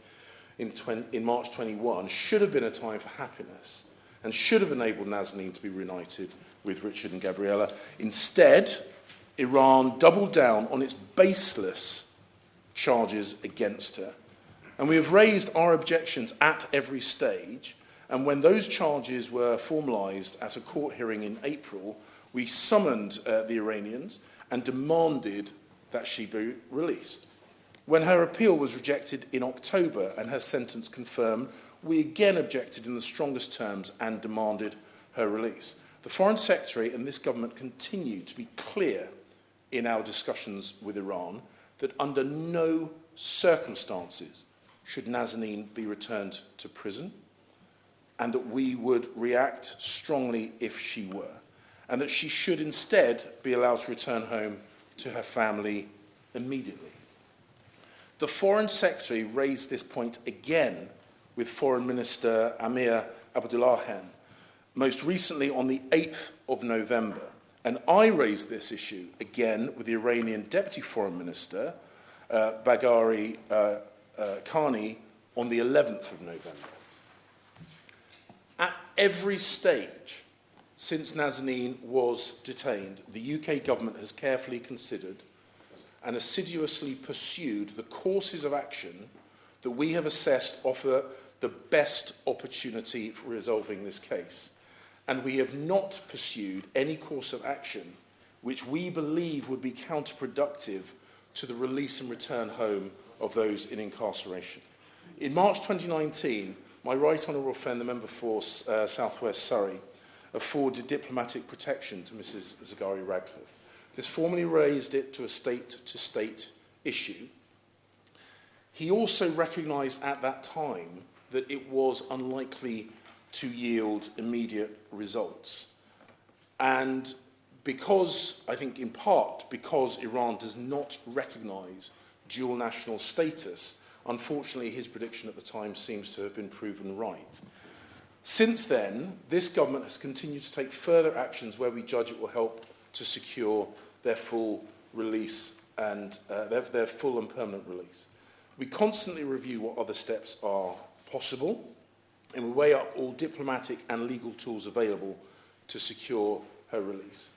in March 21, should have been a time for happiness and should have enabled Nazanin to be reunited with Richard and Gabriella. Instead, Iran doubled down on its baseless charges against her. And we have raised our objections at every stage. And when those charges were formalised at a court hearing in April, we summoned the Iranians and demanded that she be released. When her appeal was rejected in October and her sentence confirmed, we again objected in the strongest terms and demanded her release. The Foreign Secretary and this government continue to be clear in our discussions with Iran that under no circumstances should Nazanin be returned to prison, and that we would react strongly if she were, and that she should instead be allowed to return home to her family immediately. The Foreign Secretary raised this point again with Foreign Minister Amir Abdullahian, most recently on the 8th of November, and I raised this issue again with the Iranian Deputy Foreign Minister, Zaghari-Ratcliffe, on the 11th of November. At every stage since Nazanin was detained, the UK government has carefully considered and assiduously pursued the courses of action that we have assessed offer the best opportunity for resolving this case. And we have not pursued any course of action which we believe would be counterproductive to the release and return home of those in incarceration. In March 2019, my right honourable friend, the member for South West Surrey, afforded diplomatic protection to Mrs Zaghari-Ratcliffe. This formally raised it to a state-to-state issue. He also recognised at that time that it was unlikely to yield immediate results. And because, I think in part, because Iran does not recognise dual national status, unfortunately his prediction at the time seems to have been proven right. Since then, this government has continued to take further actions where we judge it will help to secure their full release and their full and permanent release. We constantly review what other steps are possible, and we weigh up all diplomatic and legal tools available to secure her release.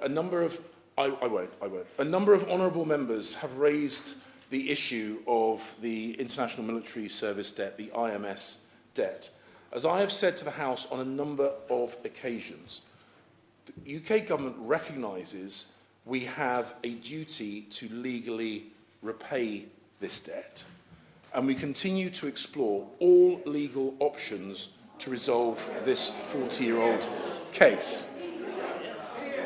A number of honourable members have raised the issue of the International Military Service debt, the IMS debt. As I have said to the House on a number of occasions, the UK government recognises we have a duty to legally repay this debt, and we continue to explore all legal options to resolve this 40-year-old case.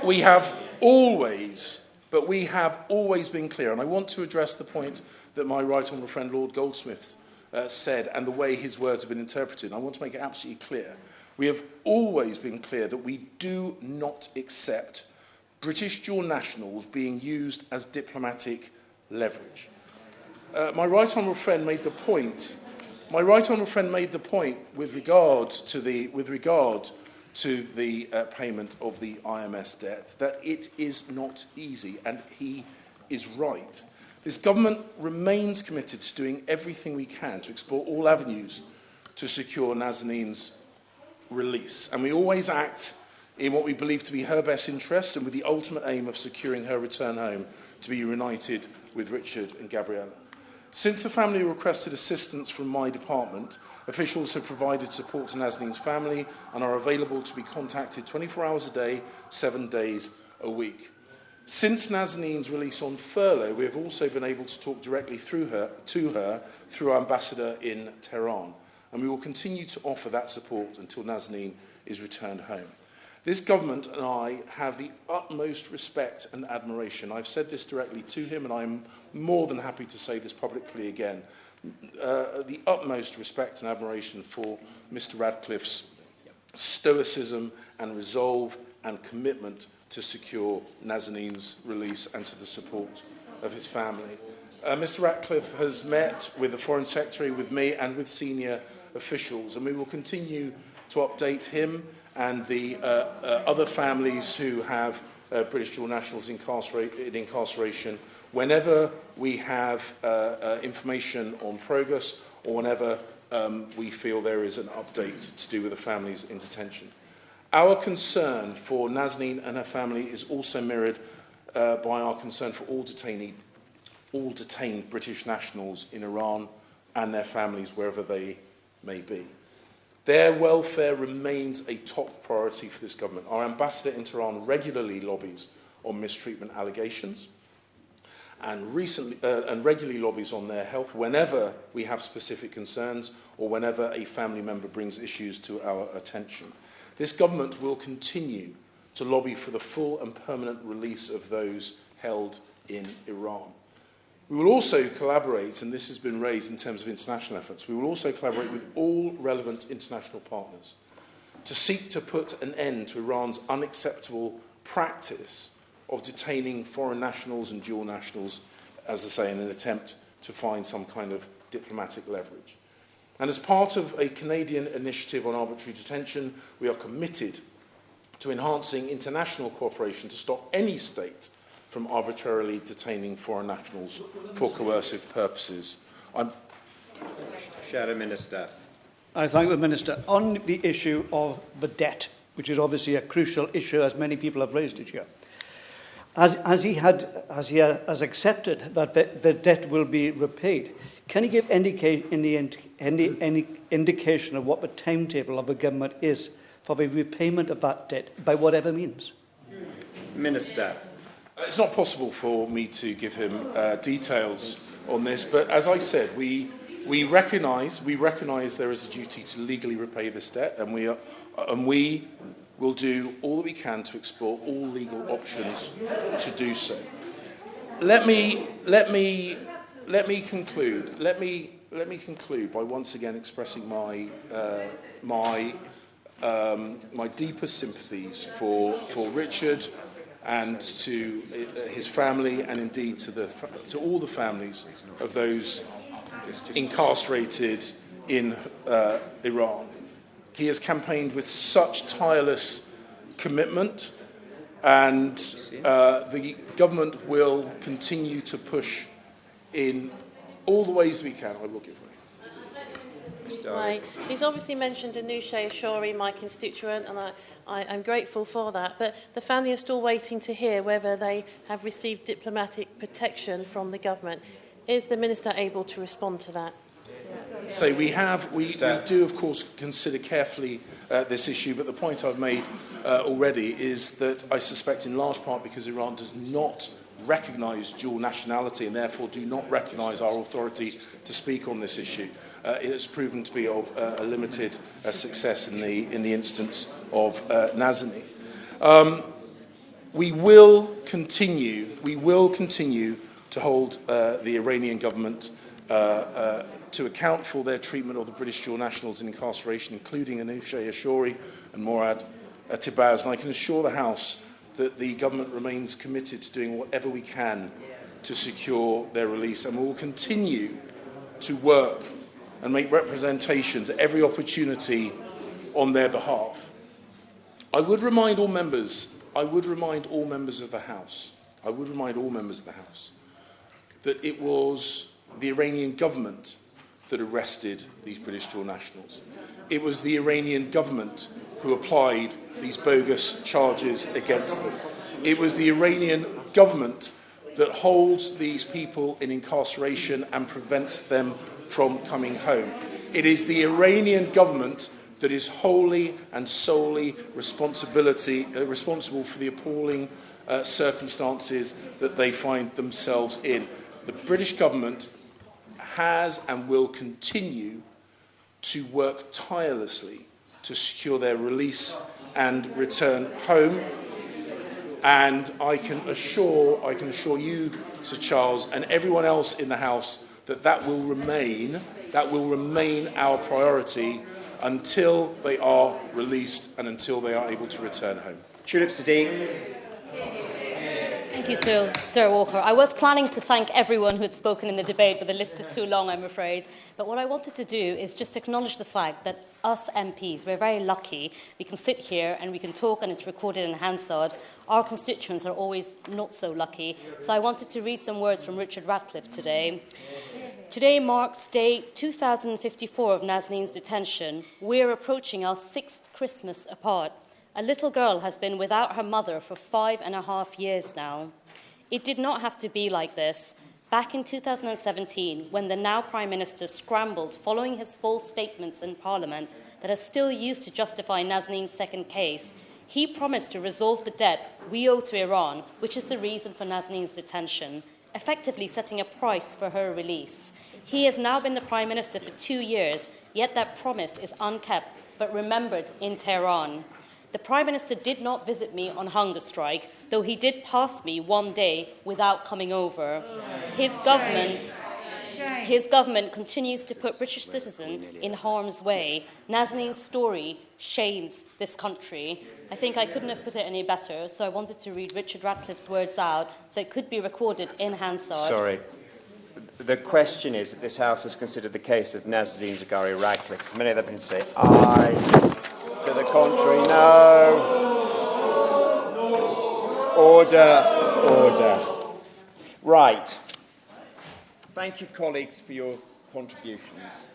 We have always been clear, and I want to address the point that my right honourable friend Lord Goldsmith said and the way his words have been interpreted. I want to make it absolutely clear. We have always been clear that we do not accept British dual nationals being used as diplomatic leverage. My right honourable friend made the point. My right honourable friend made the point with regard to the payment of the IMS debt that it is not easy, and he is right. This government remains committed to doing everything we can to explore all avenues to secure Nazanin's release, and we always act in what we believe to be her best interests and with the ultimate aim of securing her return home to be reunited with Richard and Gabriella. Since the family requested assistance from my department, officials have provided support to Nazanin's family and are available to be contacted 24 hours a day, 7 days a week. Since Nazanin's release on furlough, we have also been able to talk directly to her through our ambassador in Tehran, and we will continue to offer that support until Nazanin is returned home. This government and I have the utmost respect and admiration. I've said this directly to him, and I'm more than happy to say this publicly again. The utmost respect and admiration for Mr. Radcliffe's stoicism and resolve and commitment to secure Nazanin's release and to the support of his family. Mr Ratcliffe has met with the Foreign Secretary, with me and with senior officials, and we will continue to update him and the other families who have British dual nationals in incarceration whenever we have information on progress or whenever we feel there is an update to do with the families in detention. Our concern for Nazanin and her family is also mirrored by our concern for all detained British nationals in Iran and their families wherever they may be. Their welfare remains a top priority for this government. Our ambassador in Tehran regularly lobbies on mistreatment allegations and regularly lobbies on their health whenever we have specific concerns or whenever a family member brings issues to our attention. This government will continue to lobby for the full and permanent release of those held in Iran. We will also collaborate, and this has been raised in terms of international efforts, we will also collaborate with all relevant international partners to seek to put an end to Iran's unacceptable practice of detaining foreign nationals and dual nationals, as I say, in an attempt to find some kind of diplomatic leverage. And as part of a Canadian initiative on arbitrary detention, we are committed to enhancing international cooperation to stop any state from arbitrarily detaining foreign nationals for coercive purposes. Shadow Minister. I thank the Minister. On the issue of the debt, which is obviously a crucial issue, as many people have raised it here, as he has accepted that the debt will be repaid, can he give any indication of what the timetable of the government is for the repayment of that debt, by whatever means? Minister. It's not possible for me to give him details on this, but as I said, we recognise there is a duty to legally repay this debt, and we will do all that we can to explore all legal options to do so. Let me conclude by once again expressing my deepest sympathies for Richard and to his family, and indeed to all the families of those incarcerated in Iran. He has campaigned with such tireless commitment, and the government will continue to push in all the ways we can. I will give way. Right. He's obviously mentioned Anousheh Ashori, my constituent, and I'm grateful for that. But the family are still waiting to hear whether they have received diplomatic protection from the government. Is the Minister able to respond to that? So we do, of course, consider carefully this issue, but the point I've made already is that I suspect in large part because Iran does not recognise dual nationality and therefore do not recognise our authority to speak on this issue. It has proven to be of a limited success in the instance of Nazanin. We will continue to hold the Iranian government to account for their treatment of the British dual nationals in incarceration, including Anousheh Ashori and Morad Tibaz. And I can assure the House that the government remains committed to doing whatever we can to secure their release, and we will continue to work and make representations at every opportunity on their behalf. I would remind all members of the House that it was the Iranian government that arrested these British dual nationals. It was the Iranian government who applied these bogus charges against them. It was the Iranian government that holds these people in incarceration and prevents them from coming home. It is the Iranian government that is wholly and solely responsible for the appalling circumstances that they find themselves in. The British government has and will continue to work tirelessly to secure their release and return home. And I can assure you, Sir Charles, and everyone else in the House that will remain our priority until they are released and until they are able to return home. Tulip Siddiq. Thank Thank you, Sir Walker. I was planning to thank everyone who had spoken in the debate, but the list is too long, I'm afraid. But what I wanted to do is just acknowledge the fact that us MPs, we're very lucky. We can sit here and we can talk and it's recorded in Hansard. Our constituents are always not so lucky. So I wanted to read some words from Richard Ratcliffe today. Today marks day 2054 of Nazanin's detention. We're approaching our 6th Christmas apart. A little girl has been without her mother for 5.5 years now. It did not have to be like this. Back in 2017, when the now Prime Minister scrambled following his false statements in Parliament that are still used to justify Nazanin's second case, he promised to resolve the debt we owe to Iran, which is the reason for Nazanin's detention, effectively setting a price for her release. He has now been the Prime Minister for 2 years, yet that promise is unkept but remembered in Tehran. The Prime Minister did not visit me on hunger strike, though he did pass me one day without coming over. His government continues to put British citizens in harm's way. Nazanin's story shames this country. I think I couldn't have put it any better, so I wanted to read Richard Ratcliffe's words out so it could be recorded in Hansard. Sorry. The question is that this House has considered the case of Nazanin Zaghari-Ratcliffe. As many of them can say aye. To the contrary, no. Order. Right. Thank you, colleagues, for your contributions.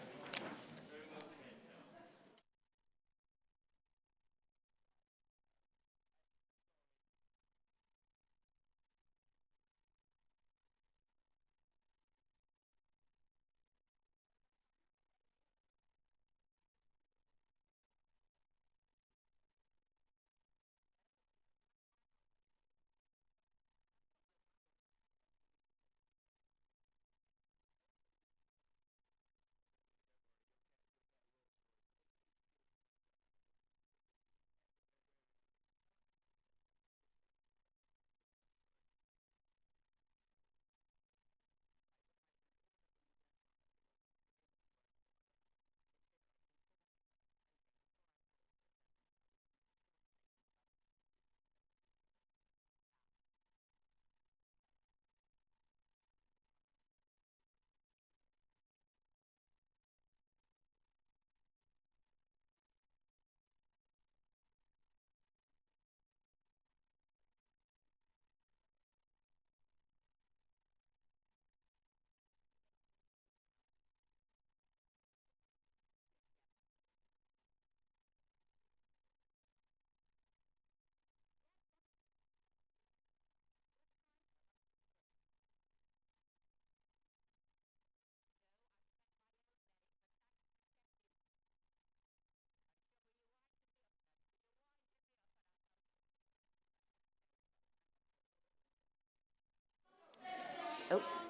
Oh.